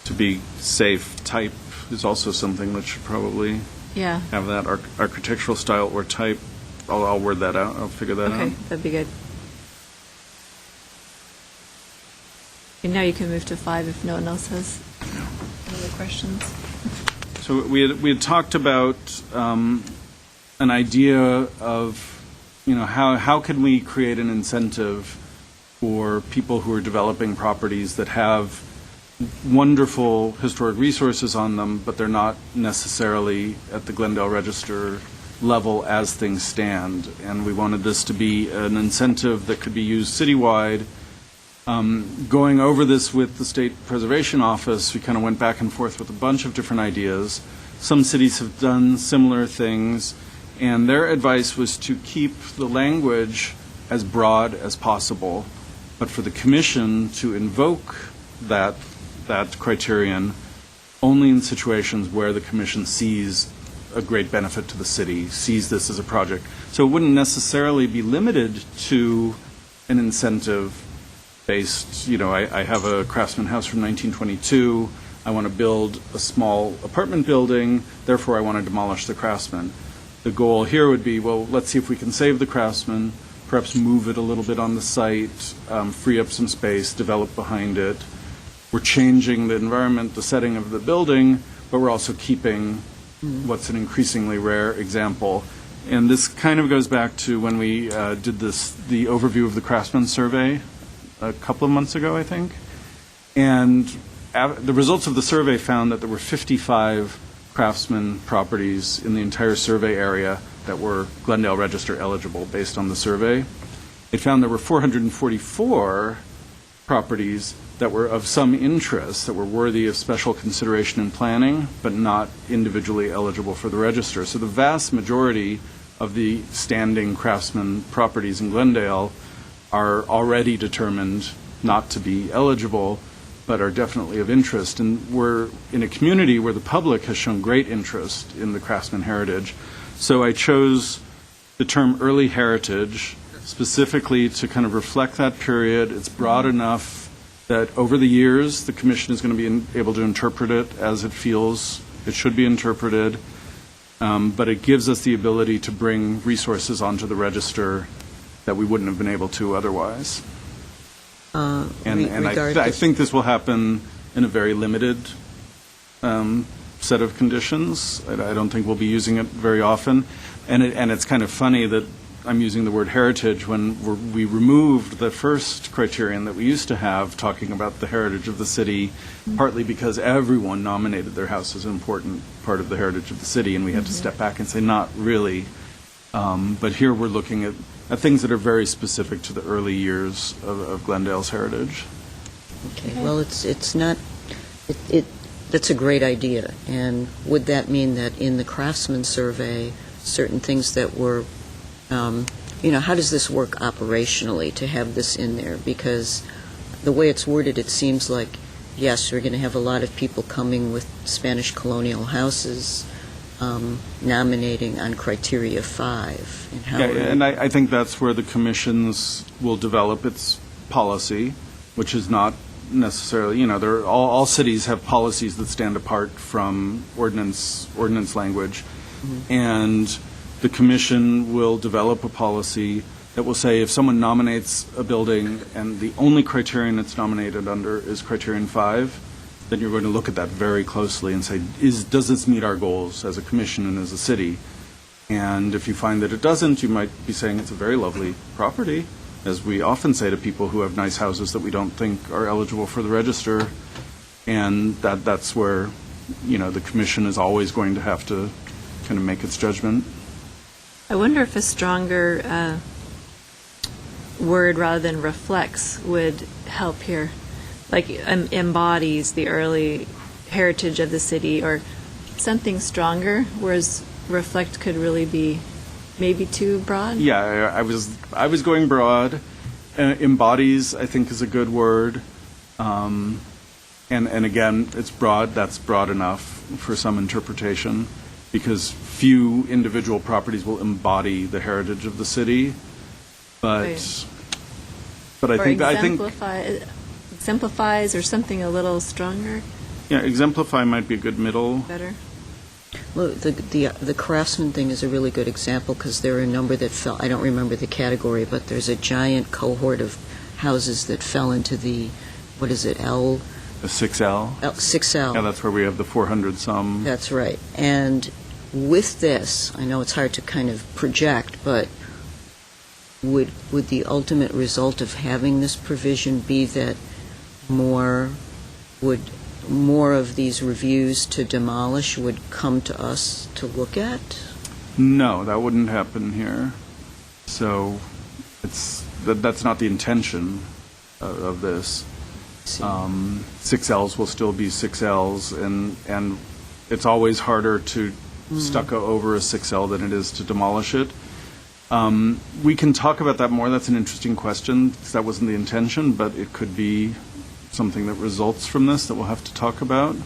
To be safe, type is also something that should probably Yeah, have that architectural style or type. I'll word that out. I'll figure that okay, out. that'd be good. And now you can move to 5 if no one else has any other questions. So we had talked about an idea of, how can we create an incentive for people who are developing properties that have wonderful historic resources on them, but they're not necessarily at the Glendale Register level as things stand. And we wanted this to be an incentive that could be used citywide. Going over this with the State Preservation Office, we kind of went back and forth with a bunch of different ideas. Some cities have done similar things, and their advice was to keep the language as broad as possible, but for the commission to invoke that criterion only in situations where the commission sees a great benefit to the city, sees this as a project. So it wouldn't necessarily be limited to an incentive-based, I have a craftsman house from 1922, I want to build a small apartment building, therefore I want to demolish the craftsman. The goal here would be, well, let's see if we can save the craftsman, perhaps move it a little bit on the site, free up some space, develop behind it. We're changing the environment, the setting of the building, but we're also keeping what's an increasingly rare example. And this kind of goes back to when we did the overview of the Craftsman Survey a couple of months ago, I think. And the results of the survey found that there were 55 Craftsman properties in the entire survey area that were Glendale Register eligible based on the survey. It found there were 444 properties that were of some interest, that were worthy of special consideration in planning, but not individually eligible for the register. So the vast majority of the standing Craftsman properties in Glendale are already determined not to be eligible. but are definitely of interest. And we're in a community where the public has shown great interest in the craftsman heritage. So I chose the term early heritage specifically to kind of reflect that period. It's broad enough that over the years, the commission is going to be able to interpret it as it feels it should be interpreted. But it gives us the ability to bring resources onto the register that we wouldn't have been able to otherwise. And I think this will happen in a very limited set of conditions. I don't think we'll be using it very often. And it's kind of funny that I'm using the word heritage when we removed the first criterion that we used to have, talking about the heritage of the city, partly because everyone nominated their house as an important part of the heritage of the city, and we had to step back and say, not really. But here we're looking at things that are very specific to the early years of Glendale's heritage. Okay, well, it's not, that's a great idea. And would that mean that in the craftsman survey, certain things that were, how does this work operationally to have this in there? Because the way it's worded, it seems like, yes, we're going to have a lot of people coming with Spanish colonial houses, nominating on criteria 5. And how and I think that's where the commissions will develop its policy, which is not necessarily, all cities have policies that stand apart from ordinance language. And the commission will develop a policy that will say if someone nominates a building and the only criterion it's nominated under is criterion 5, then you're going to look at that very closely and say, does this meet our goals as a commission and as a city? And if you find that it doesn't, you might be saying it's a very lovely property, as we often say to people who have nice houses that we don't think are eligible for the register. And that's where, the commission is always going to have to kind of make its judgment. I wonder if a stronger word rather than reflects would help here, like embodies the early heritage of the city, or something stronger, whereas reflect could really be maybe too broad. Yeah, I was going broad. Embodies, I think, is a good word. And again, it's broad. That's broad enough for some interpretation, because few individual properties will embody the heritage of the city. But Right. but I think exemplifies or something a little stronger, exemplify might be a good middle. better. Well, the craftsman thing is a really good example, because there are a number that fell, I don't remember the category, but there's a giant cohort of houses that fell into the, what is it, L? The 6L. 6L. Yeah, that's where we have the 400 some. That's right. And with this, I know it's hard to kind of project, but would the ultimate result of having this provision be that more of these reviews to demolish would come to us to look at? No, that wouldn't happen here. So that's not the intention of this. 6Ls will still be 6Ls, and it's always harder to stucco over a 6L than it is to demolish it. We can talk about that more. That's an interesting question, because that wasn't the intention, but it could be something that results from this that we'll have to talk about.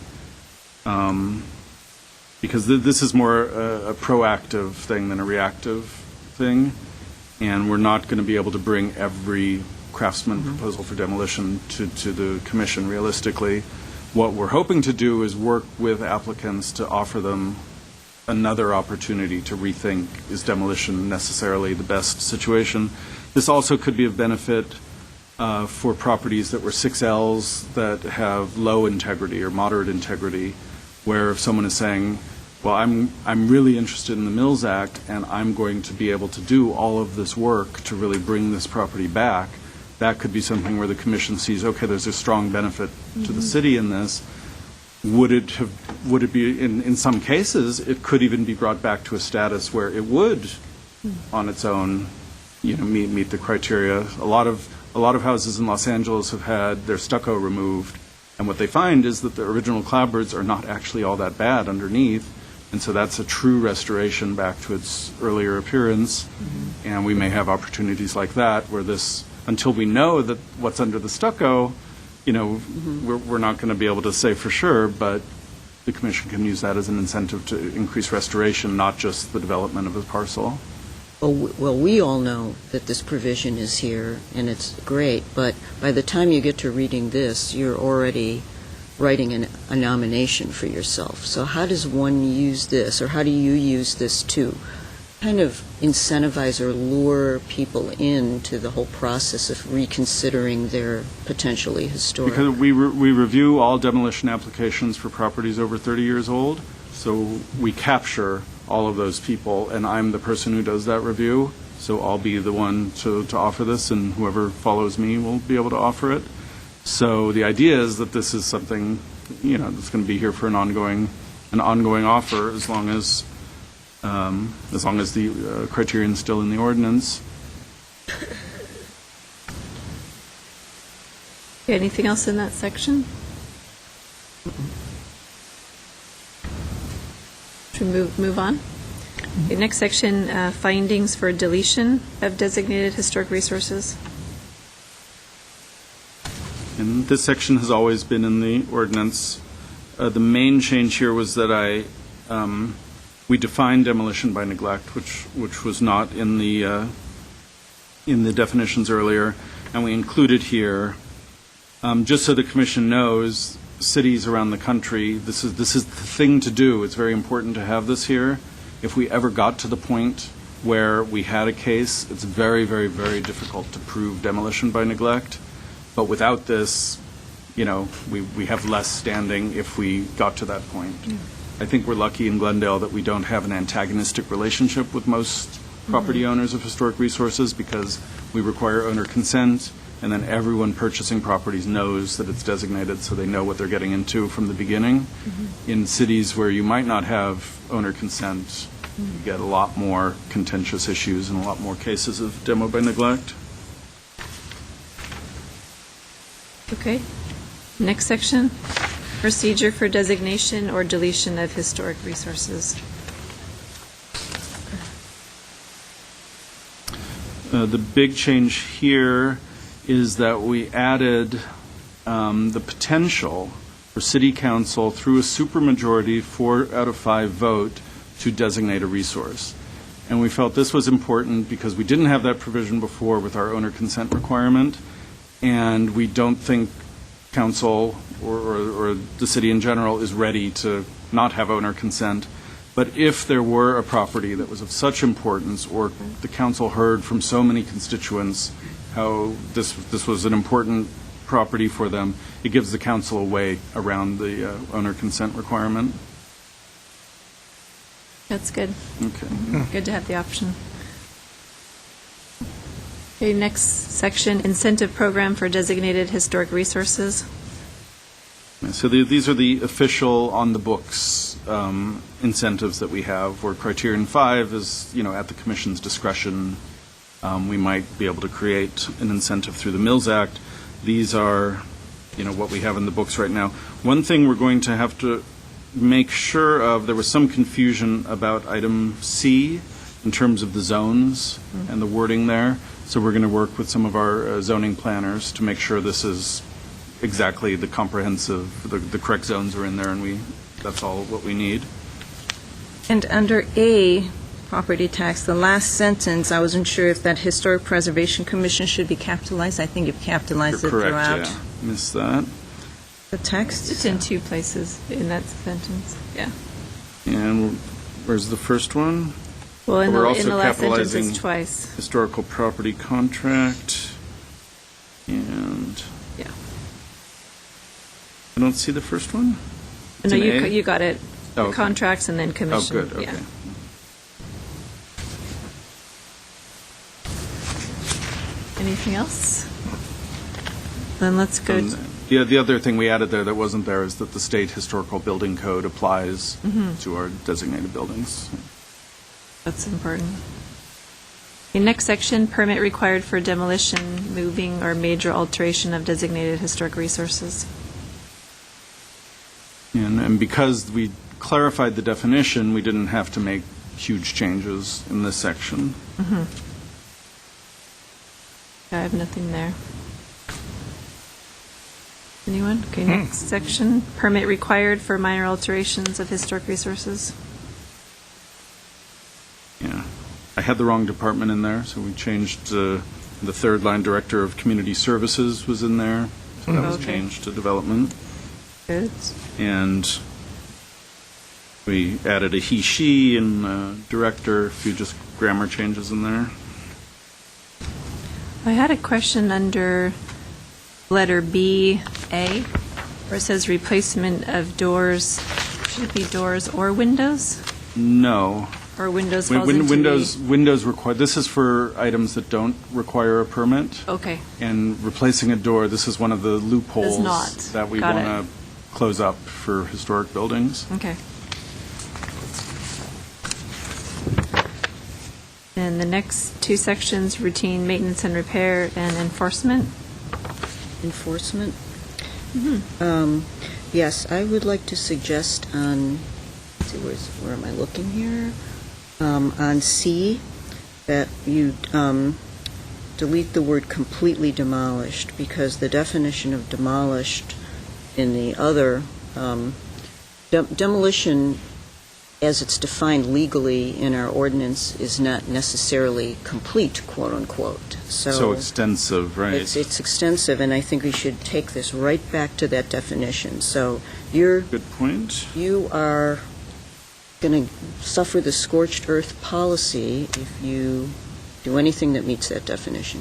Because this is more a proactive thing than a reactive thing, and we're not going to be able to bring every craftsman proposal for demolition to the commission realistically. What we're hoping to do is work with applicants to offer them another opportunity to rethink, is demolition necessarily the best situation? This also could be of benefit for properties that were 6Ls that have low integrity or moderate integrity, where if someone is saying, well, I'm really interested in the Mills Act, and I'm going to be able to do all of this work to really bring this property back, that could be something where the commission sees, okay, there's a strong benefit to the city in this. Would it be, in some cases, it could even be brought back to a status where it would, on its own, meet the criteria. A lot of houses in Los Angeles have had their stucco removed, and what they find is that the original clapboards are not actually all that bad underneath, and so that's a true restoration back to its earlier appearance. And we may have opportunities like that, where this, until we know that what's under the stucco, we're not going to be able to say for sure, but the commission can use that as an incentive to increase restoration, not just the development of a parcel. Well, we all know that this provision is here, and it's great, but by the time you get to reading this, you're already writing a nomination for yourself. So how does one use this, or how do you use this to kind of incentivize or lure people into the whole process of reconsidering their potentially historic? Because we review all demolition applications for properties over 30 years old, so we capture all of those people, and I'm the person who does that review, so I'll be the one to offer this, and whoever follows me will be able to offer it. So the idea is that this is something, that's going to be here for an ongoing offer as long as the criterion's still in the ordinance. Anything else in that section? Should we move on? Okay, next section, findings for deletion of designated historic resources. And this section has always been in the ordinance. The main change here was that we defined demolition by neglect, which was not in the definitions earlier, and we included here, just so the commission knows, cities around the country, this is the thing to do. It's very important to have this here. If we ever got to the point where we had a case, it's very, very, very difficult to prove demolition by neglect. But without this, we have less standing if we got to that point. I think we're lucky in Glendale that we don't have an antagonistic relationship with most property owners of historic resources, because we require owner consent, and then everyone purchasing properties knows that it's designated, so they know what they're getting into from the beginning. In cities where you might not have owner consent, you get a lot more contentious issues and a lot more cases of demo by neglect. Okay. Next section, procedure for designation or deletion of historic resources. The big change here is that we added the potential for City Council, through a supermajority, 4 out of 5 vote, to designate a resource. And we felt this was important because we didn't have that provision before with our owner consent requirement, and we don't think Council or the city in general is ready to not have owner consent. But if there were a property that was of such importance, or the Council heard from so many constituents how this was an important property for them, it gives the Council a way around the owner consent requirement. That's good. Okay. Good to have the option. Okay, next section, incentive program for designated historic resources. So these are the official on-the-books incentives that we have, where criterion 5 is, at the Commission's discretion. We might be able to create an incentive through the Mills Act. These are, what we have in the books right now. One thing we're going to have to make sure of, there was some confusion about item C in terms of the zones and the wording there. So we're going to work with some of our zoning planners to make sure this is exactly the comprehensive, the correct zones are in there, and that's all what we need. And under A, property tax, the last sentence, I wasn't sure if that Historic Preservation Commission should be capitalized. I think you've capitalized You're it correct, throughout yeah. Missed that. the text. It's in 2 places in that sentence. Yeah. And where's the first one? Well, in We're the also last sentence, capitalizing it's twice. Historical property contract, and Yeah. I don't see the first one. No, an A? you got it. Oh, okay. Contracts and then commission. Oh, good, okay. Yeah. Anything else? Then let's go. And the other thing we added there that wasn't there is that the state historical building code applies to our designated buildings. That's important. The next section, permit required for demolition, moving, or major alteration of designated historic resources. And because we clarified the definition, we didn't have to make huge changes in this section. I have nothing there. Anyone? Okay, next section, permit required for minor alterations of historic resources. Yeah. I had the wrong department in there, so we changed, the third line, Director of Community Services was in there. So that was Okay. changed to Development. Good. And we added a he, she, and director, a few just grammar changes in there. I had a question under letter B, A, where it says replacement of doors. Should it be doors or windows? No. Or windows Win- falls win- into Windows, the... windows require, this is for items that don't require a permit. Okay, And replacing a door, this is one of the loopholes not. that we Got want it. to close up for historic buildings. okay. And the next two sections, routine maintenance and repair and enforcement. Enforcement? Yes, I would like to suggest on, let's see, where am I looking here? On C, that you delete the word completely demolished, because the definition of demolished in the other, demolition, as it's defined legally in our ordinance, is not necessarily complete, quote-unquote. So extensive, right? It's extensive, and I think we should take this right back to that definition. So you Good point. are going to suffer the scorched earth policy if you do anything that meets that definition.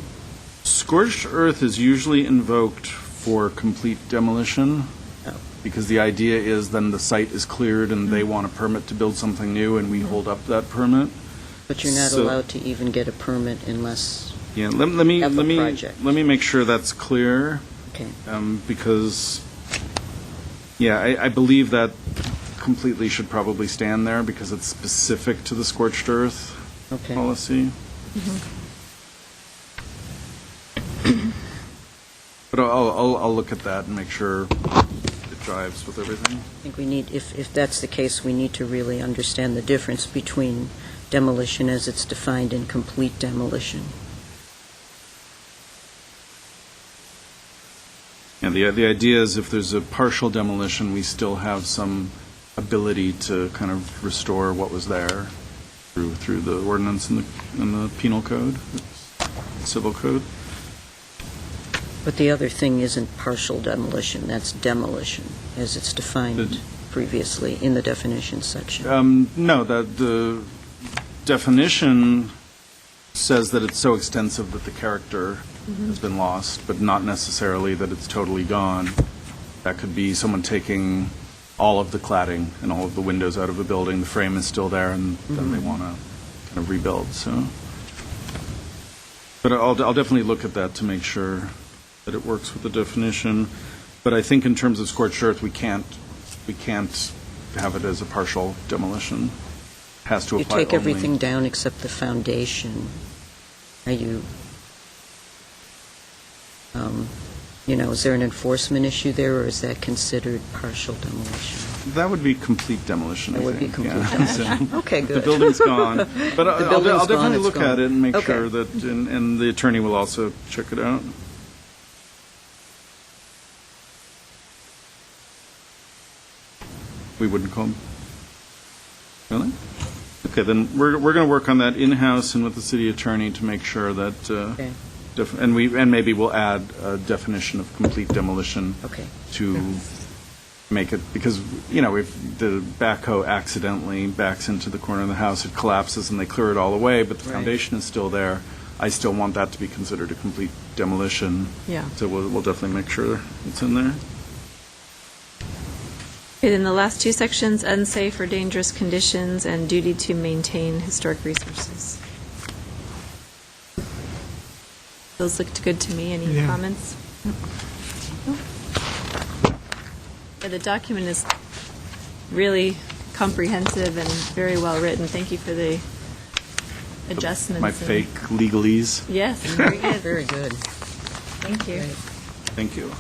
Scorched earth is usually invoked for complete demolition, Oh. because the idea is then the site is cleared and they want a permit to build something new, and we hold up that permit. But you're not So- allowed to even get a permit unless, Yeah, let me Have a project. let me make sure that's clear, okay. because, yeah, I believe that completely should probably stand there because it's specific to the scorched earth Okay. policy. But I'll look at that and make sure it jives with everything. I think we need, if that's the case, we need to really understand the difference between demolition as it's defined and complete demolition. And the idea is if there's a partial demolition, we still have some ability to kind of restore what was there through the ordinance and the penal code, civil code. But the other thing isn't partial demolition, that's demolition, as it's defined The- previously in the definition section. No, the definition says that it's so extensive that the character has been lost, but not necessarily that it's totally gone. That could be someone taking all of the cladding and all of the windows out of a building, the frame is still there, and then they want to kind of rebuild, so. But I'll definitely look at that to make sure that it works with the definition. But I think in terms of scorched earth, we can't have it as a partial demolition. Has to You apply take only. everything down except the foundation. Are you, is there an enforcement issue there, or is that considered partial demolition? That would be complete demolition, I That would be think, complete yeah. demolition. So, Okay, The good. building's gone. But I'll building's gone, definitely it's look at gone. it and make Okay. sure that, and the attorney will also check it out. We wouldn't call them? Really? Okay, then we're going to work on that in-house and with the city attorney to make sure that, Okay. and maybe we'll add a definition of complete demolition Okay. to make it, because, if the backhoe accidentally backs into the corner of the house, it collapses and they clear it all away, but the Right. foundation is still there, I still want that to be considered a complete demolition. Yeah. So we'll definitely make sure it's in there. Okay, then the last two sections, unsafe or dangerous conditions and duty to maintain historic resources. Those looked good to me. Any Yeah. comments? No? Yeah, the document is really comprehensive and very well written. Thank you for the adjustments. My and- fake legalese. Yes, very good. Very good. Thank you. Thank you.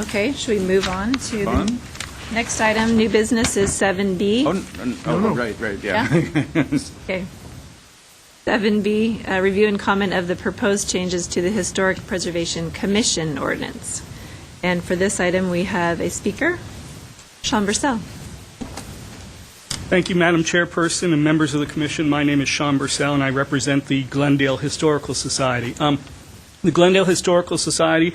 Okay, should we move on to the On? next item? New business is 7B. Oh, right, yeah. Okay. 7B, review and comment of the proposed changes to the Historic Preservation Commission ordinance. And for this item, we have a speaker, Sean Bursell. Thank you, Madam Chairperson and members of the Commission. My name is Sean Bursell, and I represent the Glendale Historical Society. The Glendale Historical Society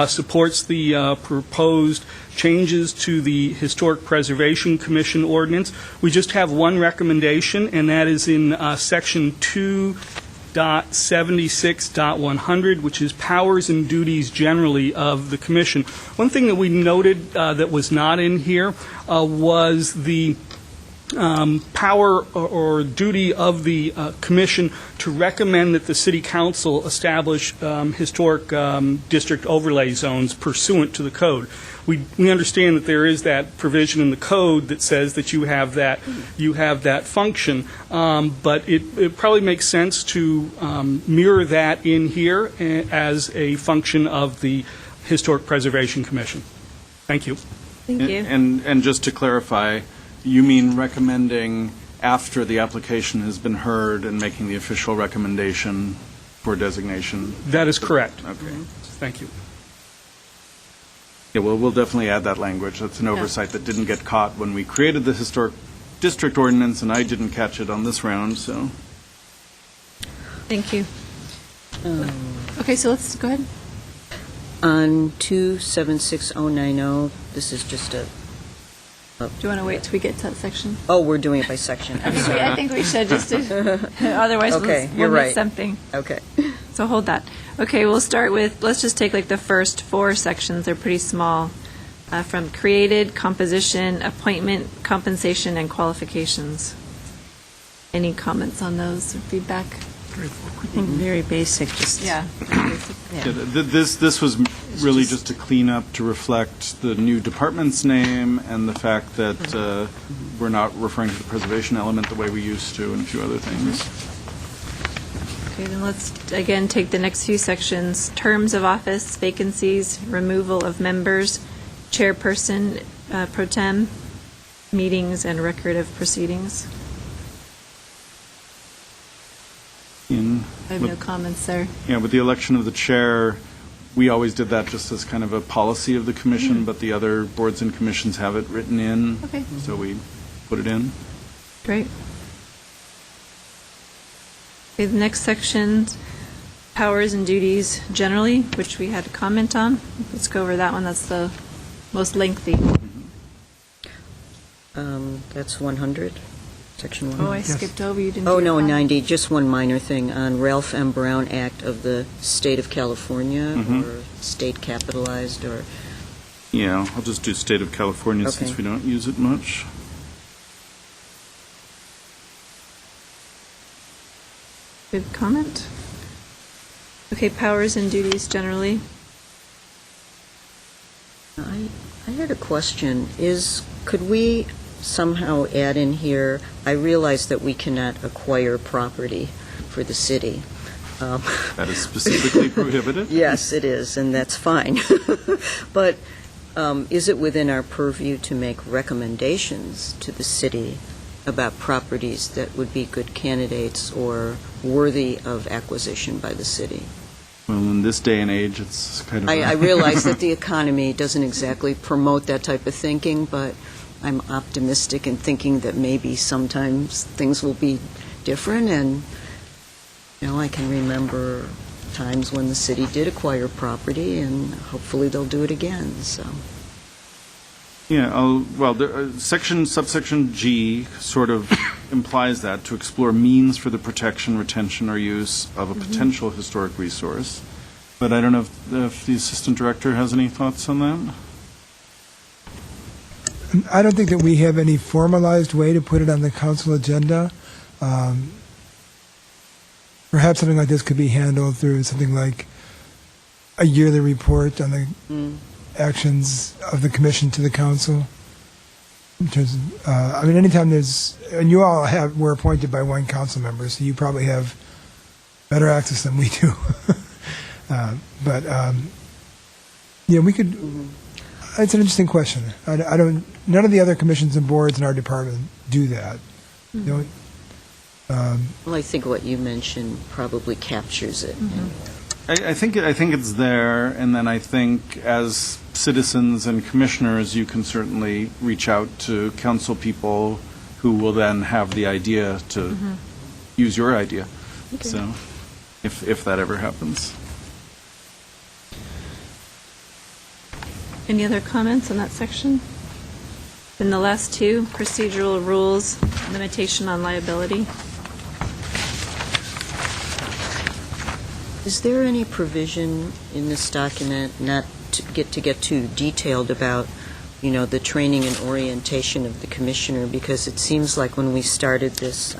supports the proposed changes to the Historic Preservation Commission ordinance. We just have one recommendation, and that is in Section 2.76.100, which is powers and duties generally of the Commission. One thing that we noted that was not in here was the power or duty of the Commission to recommend that the City Council establish historic district overlay zones pursuant to the code. We understand that there is that provision in the code that says that you have that function, but it probably makes sense to mirror that in here as a function of the Historic Preservation Commission. Thank you. Thank you. And just to clarify, you mean recommending after the application has been heard and making the official recommendation for designation? That is correct. Okay. Thank you. Yeah, well, we'll definitely add that language. That's an oversight that didn't get caught when we created the historic district ordinance, and I didn't catch it on this round, so. Thank you. Okay, so let's go ahead. On 276090, this is just a, Do you want to wait till we get to that section? oh, we're doing it by section. I'm sorry. I think we should, just to, otherwise Okay, we'll you're miss right. something. Okay. So hold that. Okay, we'll start with, let's just take like the first 4 sections. They're pretty small. From created, composition, appointment, compensation, and qualifications. Any comments on those or feedback? I think very basic, just. Yeah. This was really just to clean up, to reflect the new department's name and the fact that we're not referring to the preservation element the way we used to and a few other things. Okay, then let's again take the next few sections. Terms of office, vacancies, removal of members, chairperson pro tem, meetings, and record of proceedings. I have no comments there. Yeah, with the election of the chair, we always did that just as kind of a policy of the commission, but the other boards and commissions have it written in. Okay. So we put it in. Great. Okay, the next section, powers and duties generally, which we had a comment on. Let's go over that one. That's the most lengthy. That's 100, section 100. Oh, I skipped over. You didn't. Oh, do no, that. 90, just one minor thing, on Ralph M. Brown Act of the State of California, or state capitalized, or, Yeah, I'll just do State of California since Okay. we don't use it much. Good comment. Okay, powers and duties generally. I had a question. Could we somehow add in here, I realize that we cannot acquire property for the city. That is specifically prohibited. Yes, it is, and that's fine. But is it within our purview to make recommendations to the city about properties that would be good candidates or worthy of acquisition by the city? Well, in this day and age, it's kind of I realize that the economy doesn't exactly promote that type of thinking, but I'm optimistic in thinking that maybe sometimes things will be different, and, I can remember times when the city did acquire property, and hopefully they'll do it again, so. Yeah, subsection G sort of implies that, to explore means for the protection, retention, or use of a potential historic resource. But I don't know if the Assistant Director has any thoughts on that? I don't think that we have any formalized way to put it on the council agenda. Perhaps something like this could be handled through something like a yearly report on the actions of the commission to the council. In terms of, anytime and you all were appointed by one council member, so you probably have better access than we do. We could. It's an interesting question. None of the other commissions and boards in our department do that. Well, I think what you mentioned probably captures it. I think it's there, and then I think as citizens and commissioners, you can certainly reach out to council people who will then have the idea to use your idea. So, if that ever happens. Any other comments on that section? Then the last two, procedural rules, limitation on liability. Is there any provision in this document, not to get too detailed about, the training and orientation of the commissioner? Because it seems like when we started this,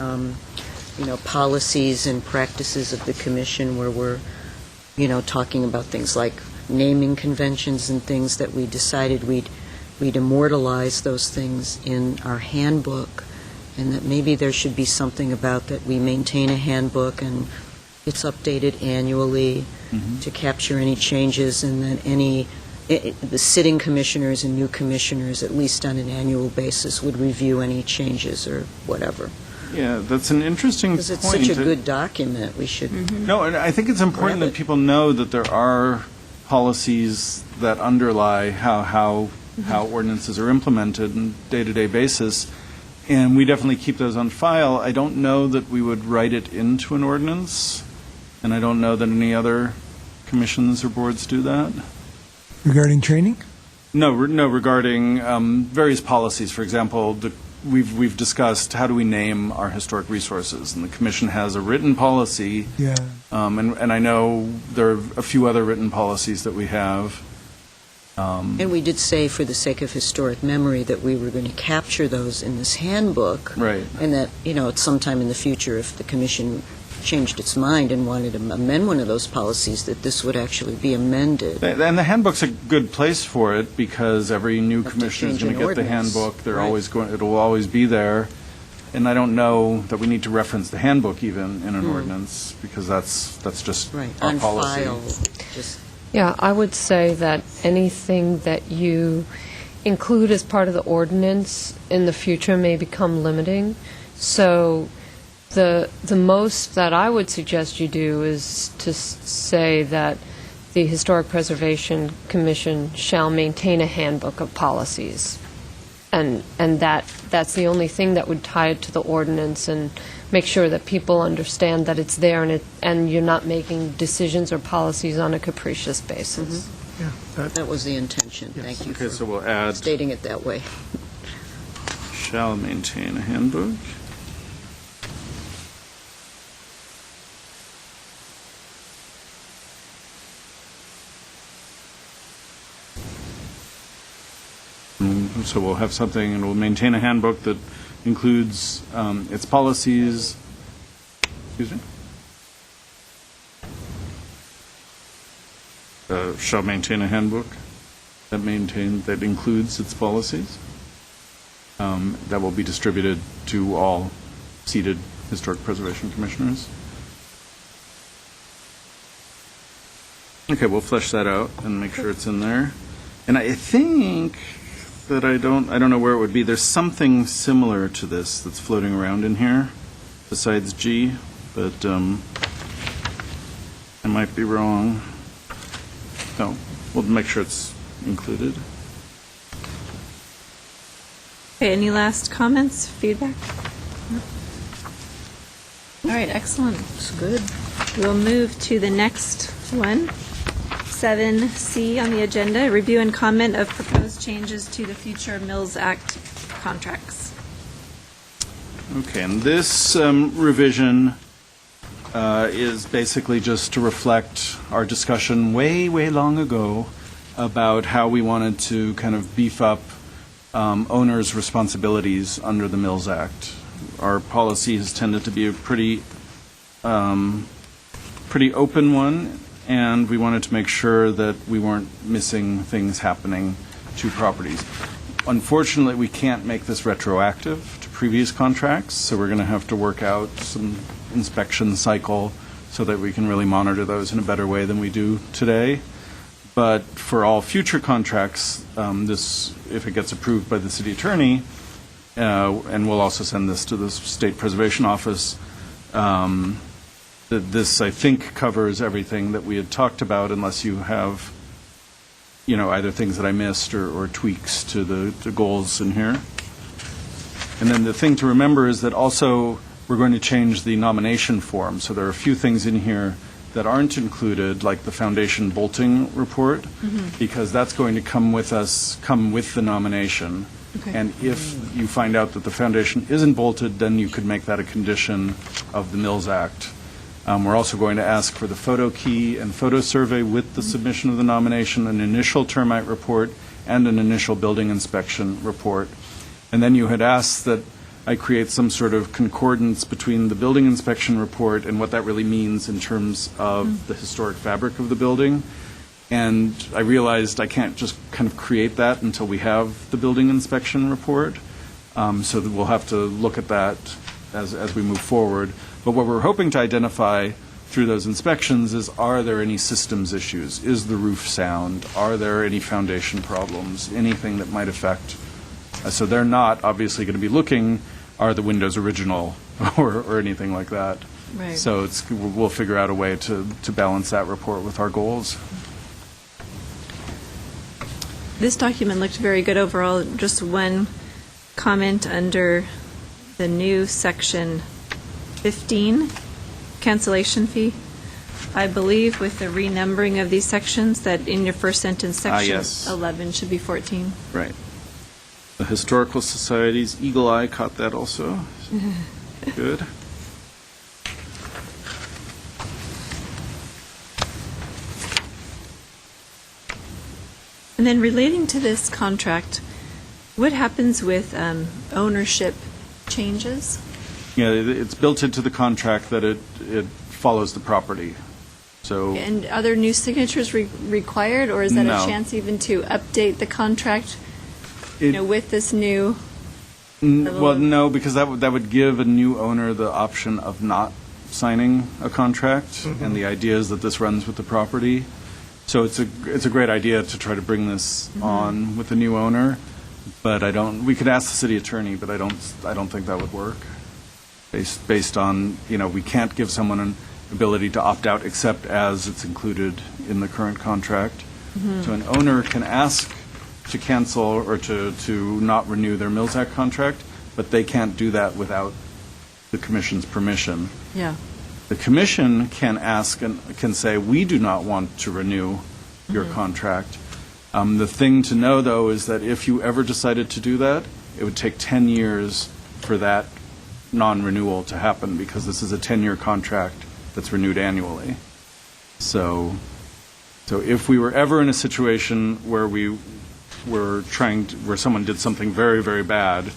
policies and practices of the commission where we're, talking about things like naming conventions and things, that we decided we'd immortalize those things in our handbook, and that maybe there should be something about that we maintain a handbook and it's updated annually to capture any changes, and then the sitting commissioners and new commissioners, at least on an annual basis, would review any changes or whatever. Yeah, that's an interesting point. Because it's such a good document, we should... No, and I think it's important that people know that there are policies that underlie how ordinances are implemented on a day-to-day basis, and we definitely keep those on file. I don't know that we would write it into an ordinance, and I don't know that any other commissions or boards do that. Regarding training? No, regarding various policies. For example, we've discussed how do we name our historic resources, and the commission has a written policy. Yeah. And I know there are a few other written policies that we have. And we did say, for the sake of historic memory, that we were going to capture those in this handbook. Right. And that, at some time in the future, if the commission changed its mind and wanted to amend one of those policies, that this would actually be amended. And the handbook's a good place for it, because every new Have to commissioner is change going to an get the ordinance. handbook. They're Right. always going. It'll always be there. And I don't know that we need to reference the handbook even in an ordinance, because that's just Right, our on policy. file. Just Yeah, I would say that anything that you include as part of the ordinance in the future may become limiting. So the most that I would suggest you do is to say that the Historic Preservation Commission shall maintain a handbook of policies. And that's the only thing that would tie it to the ordinance, and make sure that people understand that it's there, and you're not making decisions or policies on a capricious basis. Yeah, that was the intention. Thank you Okay, for so we'll add stating it that way. shall maintain a handbook. So we'll have something, and we'll maintain a handbook that includes its policies. Excuse me? Shall maintain a handbook that includes its policies. That will be distributed to all seated Historic Preservation Commissioners. Okay, we'll flesh that out and make sure it's in there. And I think that I don't know where it would be. There's something similar to this that's floating around in here besides G, but I might be wrong. No, we'll make sure it's included. Okay, any last comments, feedback? All right, excellent. It's good. We'll move to the next one, 7C on the agenda, review and comment of proposed changes to the future Mills Act contracts. Okay, and this revision is basically just to reflect our discussion way, way long ago about how we wanted to kind of beef up owners' responsibilities under the Mills Act. Our policy has tended to be a pretty open one, and we wanted to make sure that we weren't missing things happening to properties. Unfortunately, we can't make this retroactive to previous contracts, so we're going to have to work out some inspection cycle so that we can really monitor those in a better way than we do today. But for all future contracts, this, if it gets approved by the city attorney, and we'll also send this to the State Preservation Office, This, I think, covers everything that we had talked about, unless you have, either things that I missed or tweaks to the goals in here. And then the thing to remember is that also we're going to change the nomination form. So there are a few things in here that aren't included, like the foundation bolting report, because that's going to come with the nomination. Okay. And if you find out that the foundation isn't bolted, then you could make that a condition of the Mills Act. We're also going to ask for the photo key and photo survey with the submission of the nomination, an initial termite report, and an initial building inspection report. And then you had asked that I create some sort of concordance between the building inspection report and what that really means in terms of the historic fabric of the building. And I realized I can't just kind of create that until we have the building inspection report. So that we'll have to look at that as we move forward. But what we're hoping to identify through those inspections is, are there any systems issues? Is the roof sound? Are there any foundation problems? Anything that might affect? So they're not obviously going to be looking, are the windows original or anything like that. Right. So we'll figure out a way to balance that report with our goals. This document looked very good overall. Just one comment under the new section 15, cancellation fee. I believe with the renumbering of these sections, that in your first sentence, section yes. 11 should be 14. Right. The Historical Society's eagle eye caught that also. Good. And then relating to this contract, what happens with ownership changes? Yeah, it's built into the contract that it follows the property. So And are there new signatures required, or is that No. a chance even to update the contract, with this new? well, no, because that would give a new owner the option of not signing a contract, and the idea is that this runs with the property. So it's a great idea to try to bring this on with the new owner, but we could ask the city attorney, but I don't think that would work. Based on, we can't give someone an ability to opt out except as it's included in the current contract. So an owner can ask to cancel or to not renew their Mills Act contract, but they can't do that without the commission's permission. Yeah. The commission can ask and can say, we do not want to renew your contract. The thing to know, though, is that if you ever decided to do that, it would take 10 years for that non-renewal to happen, because this is a 10-year contract that's renewed annually. So if we were ever in a situation where we were where someone did something very, very bad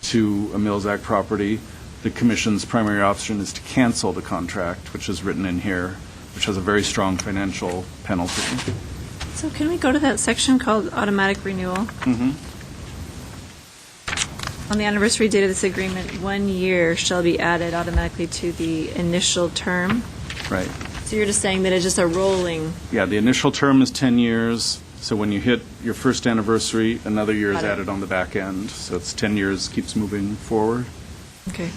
to a Mills Act property, the commission's primary option is to cancel the contract, which is written in here, which has a very strong financial penalty. So can we go to that section called automatic renewal? On the anniversary date of this agreement, 1 year shall be added automatically to the initial term. Right. So you're just saying that it's just a rolling. Yeah, the initial term is 10 years, so when you hit your first anniversary, another year is Got it. added on the back end. So it's 10 years, keeps moving forward. Okay.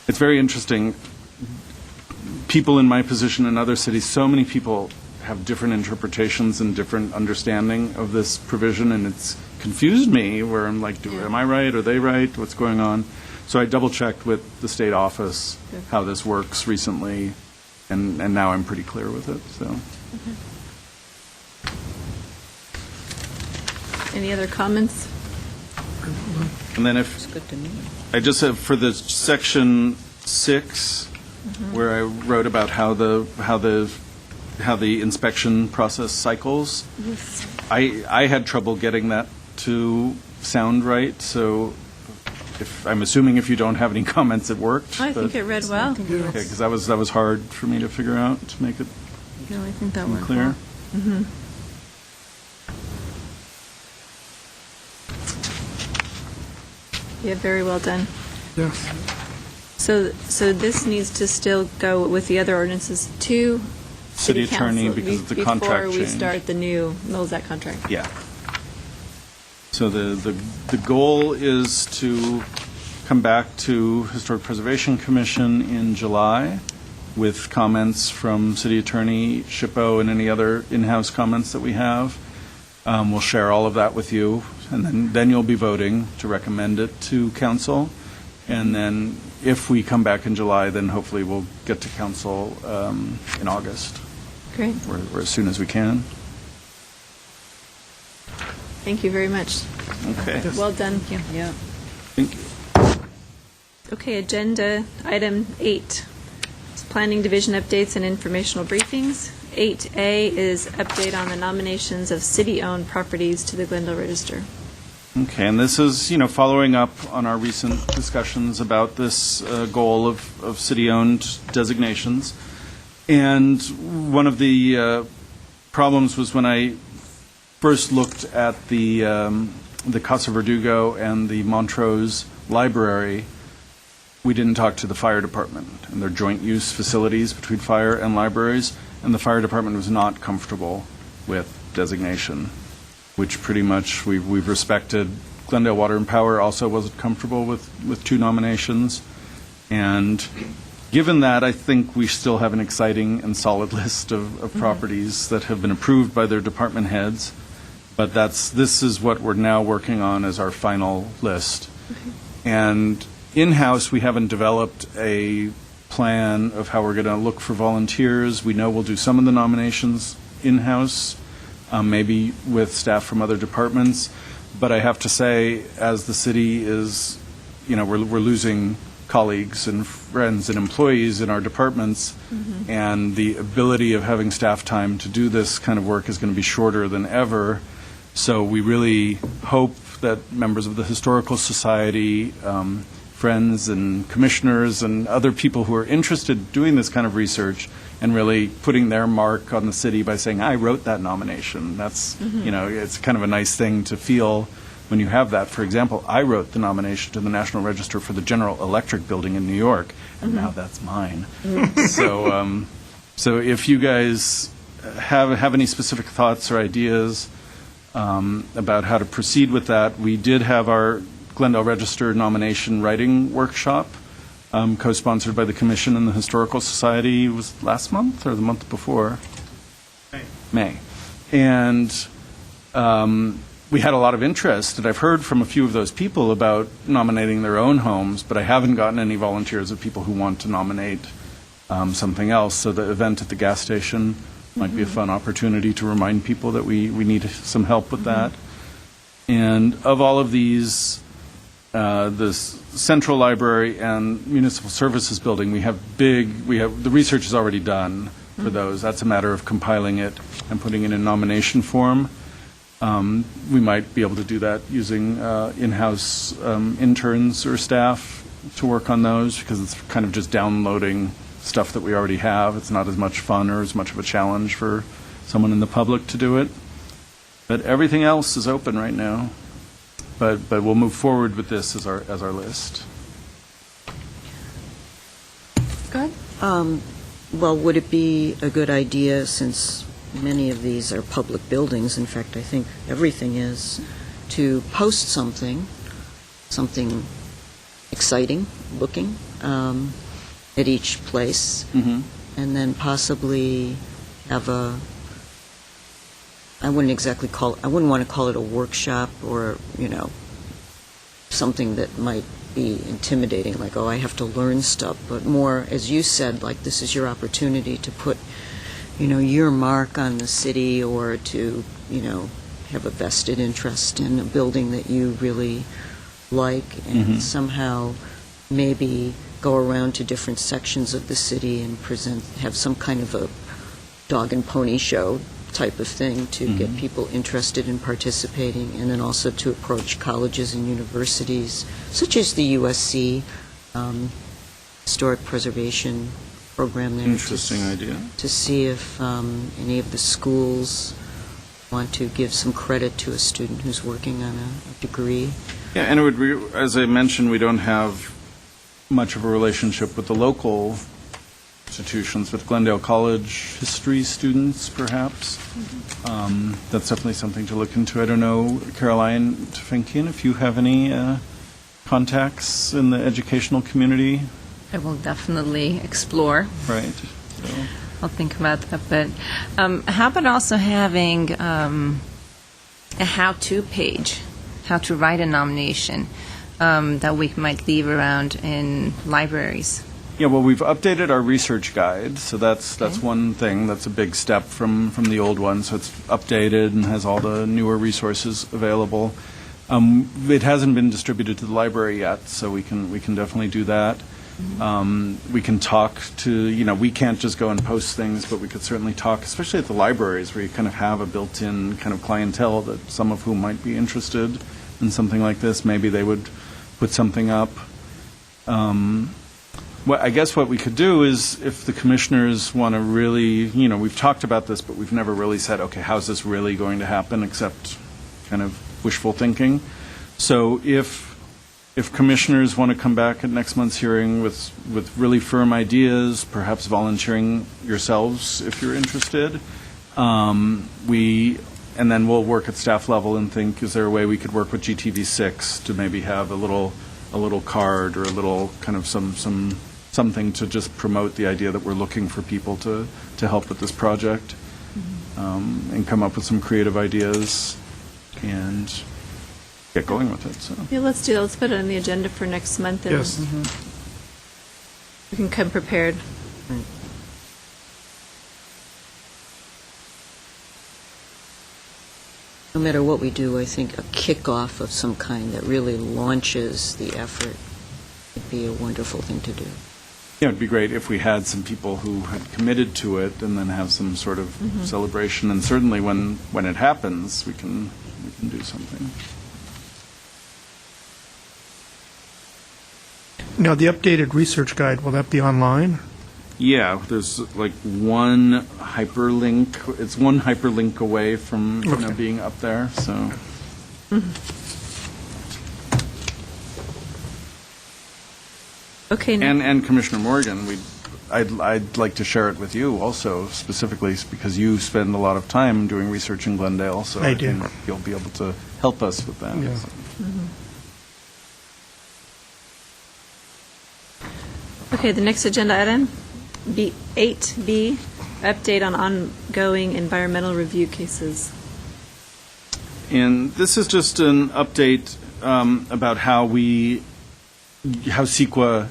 It's very interesting. People in my position in other cities, so many people have different interpretations and different understanding of this provision, and it's confused me, where I'm like, am I right? Are they right? What's going on? So I double-checked with the state office how this works recently, and now I'm pretty clear with it. So. Any other comments? And then I just have for the section 6, where I wrote about how the inspection process cycles. Yes. I had trouble getting that to sound right, so I'm assuming if you don't have any comments, it worked. I think it read well. Okay, because that was hard for me to figure out, to make it No, I think that went clear. well. Yeah, very well done. Yes. So this needs to still go with the other ordinances to City attorney, council because it's a contract before we change. start the new Mills Act contract. Yeah. So the goal is to come back to Historic Preservation Commission in July with comments from City Attorney Shippo and any other in-house comments that we have. We'll share all of that with you, and then you'll be voting to recommend it to council. And then if we come back in July, then hopefully we'll get to council in August, Great. or as soon as we can. Thank you very much. Okay. Well done. Yeah. Thank you. Okay, agenda item 8. It's Planning Division updates and informational briefings. 8A is update on the nominations of city-owned properties to the Glendale Register. Okay, and this is, following up on our recent discussions about this goal of city-owned designations. And one of the problems was when I first looked at the Casa Verdugo and the Montrose Library, we didn't talk to the fire department and their joint use facilities between fire and libraries, and the fire department was not comfortable with designation, which pretty much we've respected. Glendale Water and Power also wasn't comfortable with 2 nominations. And given that, I think we still have an exciting and solid list of properties that have been approved by their department heads. But this is what we're now working on as our final list. And in-house, we haven't developed a plan of how we're going to look for volunteers. We know we'll do some of the nominations in-house, maybe with staff from other departments. But I have to say, as the city is, we're losing colleagues and friends and employees in our departments, and the ability of having staff time to do this kind of work is going to be shorter than ever. So we really hope that members of the Historical Society, friends and commissioners and other people who are interested in doing this kind of research and really putting their mark on the city by saying, I wrote that nomination. That's, it's kind of a nice thing to feel when you have that. For example, I wrote the nomination to the National Register for the General Electric building in New York, and now that's mine. So if you guys have any specific thoughts or ideas about how to proceed with that, we did have our Glendale Register nomination writing workshop, co-sponsored by the Commission and the Historical Society. It was last month or the month before? May. And we had a lot of interest, and I've heard from a few of those people about nominating their own homes, but I haven't gotten any volunteers of people who want to nominate something else. So the event at the gas station might be a fun opportunity to remind people that we need some help with that. And of all of these, the Central Library and Municipal Services Building, the research is already done for those. That's a matter of compiling it and putting it in nomination form. We might be able to do that using in-house interns or staff to work on those, because it's kind of just downloading stuff that we already have. It's not as much fun or as much of a challenge for someone in the public to do it. But everything else is open right now. But we'll move forward with this as our list. Go ahead. Well, would it be a good idea, since many of these are public buildings, in fact, I think everything is, to post something exciting looking at each place, and then possibly have I wouldn't want to call it a workshop or, something that might be intimidating, like, oh, I have to learn stuff, but more, as you said, like, this is your opportunity to put, your mark on the city, or to, have a vested interest in a building that you really like, and somehow maybe go around to different sections of the city and have some kind of a dog and pony show type of thing to get people interested in participating, and then also to approach colleges and universities, such as the USC Historic Preservation Program there. Interesting idea. To see if any of the schools want to give some credit to a student who's working on a degree. Yeah, and as I mentioned, we don't have much of a relationship with the local institutions, with Glendale College history students, perhaps. That's definitely something to look into. I don't know, Caroline Tefenkian, if you have any contacts in the educational community, I will definitely explore. right? So, I'll think about that. But how about also having a how-to page, how to write a nomination that we might leave around in libraries? yeah, well, we've updated our research guide, so that's one thing. That's a big step from the old one. So it's updated and has all the newer resources available. It hasn't been distributed to the library yet, so we can definitely do that. We can talk to, we can't just go and post things, but we could certainly talk, especially at the libraries where you kind of have a built-in kind of clientele that some of whom might be interested in something like this. Maybe they would put something up. Well, I guess what we could do is if the commissioners want to really, we've talked about this, but we've never really said, okay, how's this really going to happen, except kind of wishful thinking. So if commissioners want to come back at next month's hearing with really firm ideas, perhaps volunteering yourselves if you're interested, and then we'll work at staff level and think, is there a way we could work with GTV6 to maybe have a little card or a little kind of something to just promote the idea that we're looking for people to help with this project, and come up with some creative ideas and get going with it. So. Yeah, let's do that. Let's put it on the agenda for next month. And Yes. we can come prepared. No matter what we do, I think a kickoff of some kind that really launches the effort would be a wonderful thing to do. Yeah, it'd be great if we had some people who had committed to it and then have some sort of celebration. And certainly when it happens, we can do something. Now, the updated research guide, will that be online? Yeah, there's like one hyperlink. It's one hyperlink away from Okay. being up there. So. Okay. Now, And Commissioner Morgan, I'd like to share it with you also, specifically because you spend a lot of time doing research in Glendale, so I I do. think you'll be able to help us with that. Yeah. So. okay, the next agenda item, 8B, update on ongoing environmental review cases. And this is just an update about how CEQA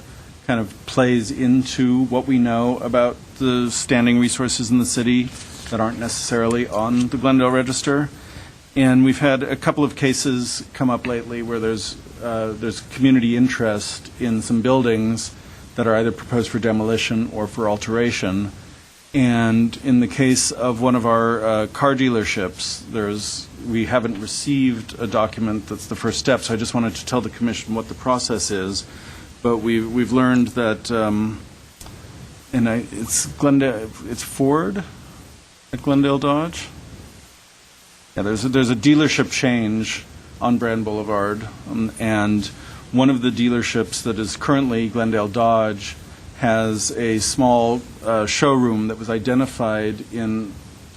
kind of plays into what we know about the standing resources in the city that aren't necessarily on the Glendale Register. And we've had a couple of cases come up lately where there's community interest in some buildings that are either proposed for demolition or for alteration. And in the case of one of our car dealerships, we haven't received a document that's the first step, so I just wanted to tell the Commission what the process is. But we've learned that, it's Ford at Glendale Dodge? Yeah, there's a dealership change on Brand Boulevard, and one of the dealerships that is currently Glendale Dodge has a small showroom that was identified in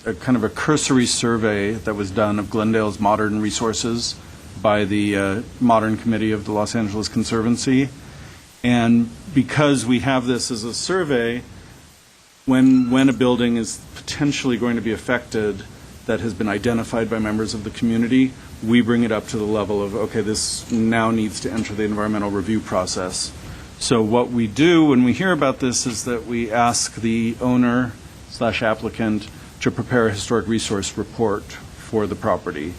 a kind of a cursory survey that was done of Glendale's modern resources by the Modern Committee of the Los Angeles Conservancy. And because we have this as a survey, when a building is potentially going to be affected that has been identified by members of the community, we bring it up to the level of, okay, this now needs to enter the environmental review process. So what we do when we hear about this is that we ask the owner/applicant to prepare a historic resource report for the property,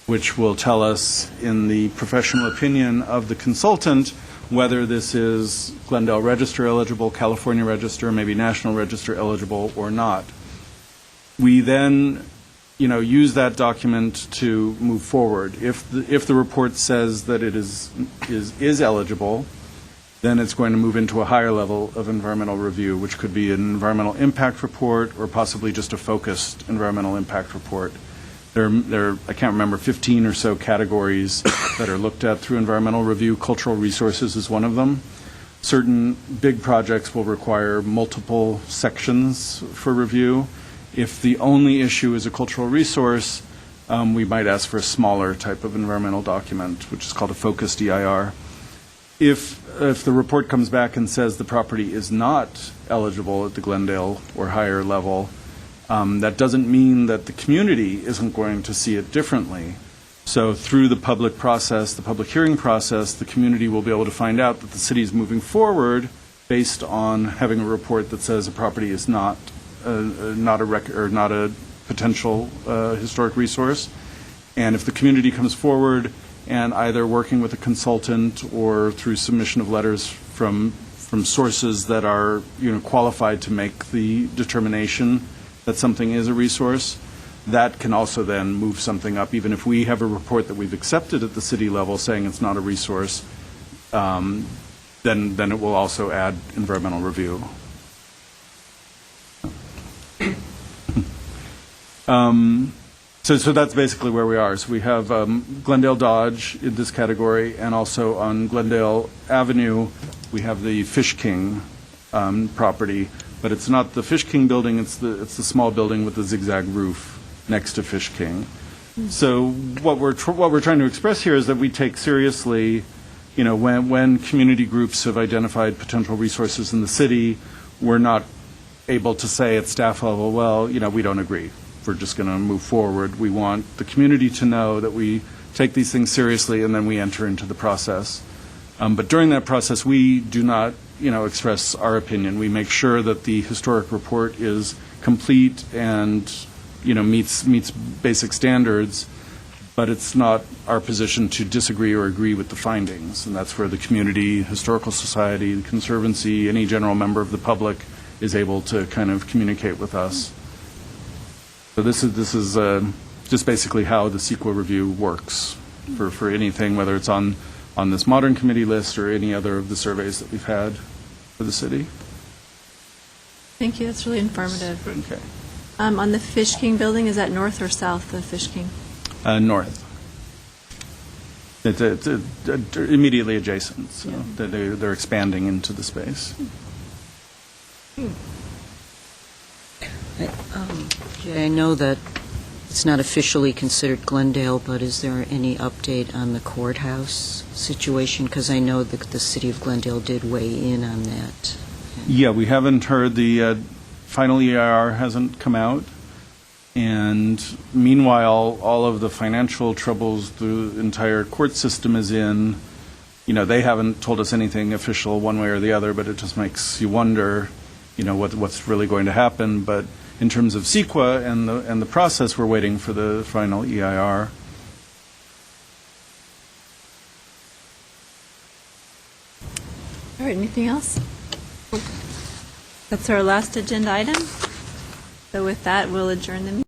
which will tell us, in the professional opinion of the consultant, whether this is Glendale Register eligible, California Register, maybe National Register eligible or not. We then, use that document to move forward. If the report says that it is eligible, then it's going to move into a higher level of environmental review, which could be an environmental impact report or possibly just a focused environmental impact report. There are, I can't remember, 15 or so categories that are looked at through environmental review. Cultural resources is one of them. Certain big projects will require multiple sections for review. If the only issue is a cultural resource, we might ask for a smaller type of environmental document, which is called a focused EIR. If the report comes back and says the property is not eligible at the Glendale or higher level, that doesn't mean that the community isn't going to see it differently. So through the public process, the public hearing process, the community will be able to find out that the city is moving forward based on having a report that says a property is not a potential historic resource. And if the community comes forward and either working with a consultant or through submission of letters from sources that are qualified to make the determination that something is a resource, that can also then move something up. Even if we have a report that we've accepted at the city level saying it's not a resource, then it will also add environmental review. So that's basically where we are. So we have Glendale Dodge in this category, and also on Glendale Avenue, we have the Fish King property. But it's not the Fish King building, it's the small building with the zigzag roof next to Fish King. So what we're trying to express here is that we take seriously, when community groups have identified potential resources in the city, we're not able to say at staff level, well, we don't agree. We're just going to move forward. We want the community to know that we take these things seriously, and then we enter into the process. But during that process, we do not, express our opinion. We make sure that the historic report is complete and, meets basic standards, but it's not our position to disagree or agree with the findings. And that's where the community, historical society, the conservancy, any general member of the public is able to kind of communicate with us. So this is just basically how the CEQA review works for anything, whether it's on this modern committee list or any other of the surveys that we've had for the city. Thank you. That's really informative. Okay. On the Fish King building, is that north or south of Fish King? North. It's immediately adjacent, so they're expanding into the space. Jay, I know that it's not officially considered Glendale, but is there any update on the courthouse situation? Because I know that the city of Glendale did weigh in on that. Yeah, we haven't heard. The final EIR hasn't come out. And meanwhile, all of the financial troubles the entire court system is in, they haven't told us anything official one way or the other, but it just makes you wonder, what's really going to happen. But in terms of CEQA and the process, we're waiting for the final EIR. All right, anything else? That's our last agenda item. So with that, we'll adjourn the meeting.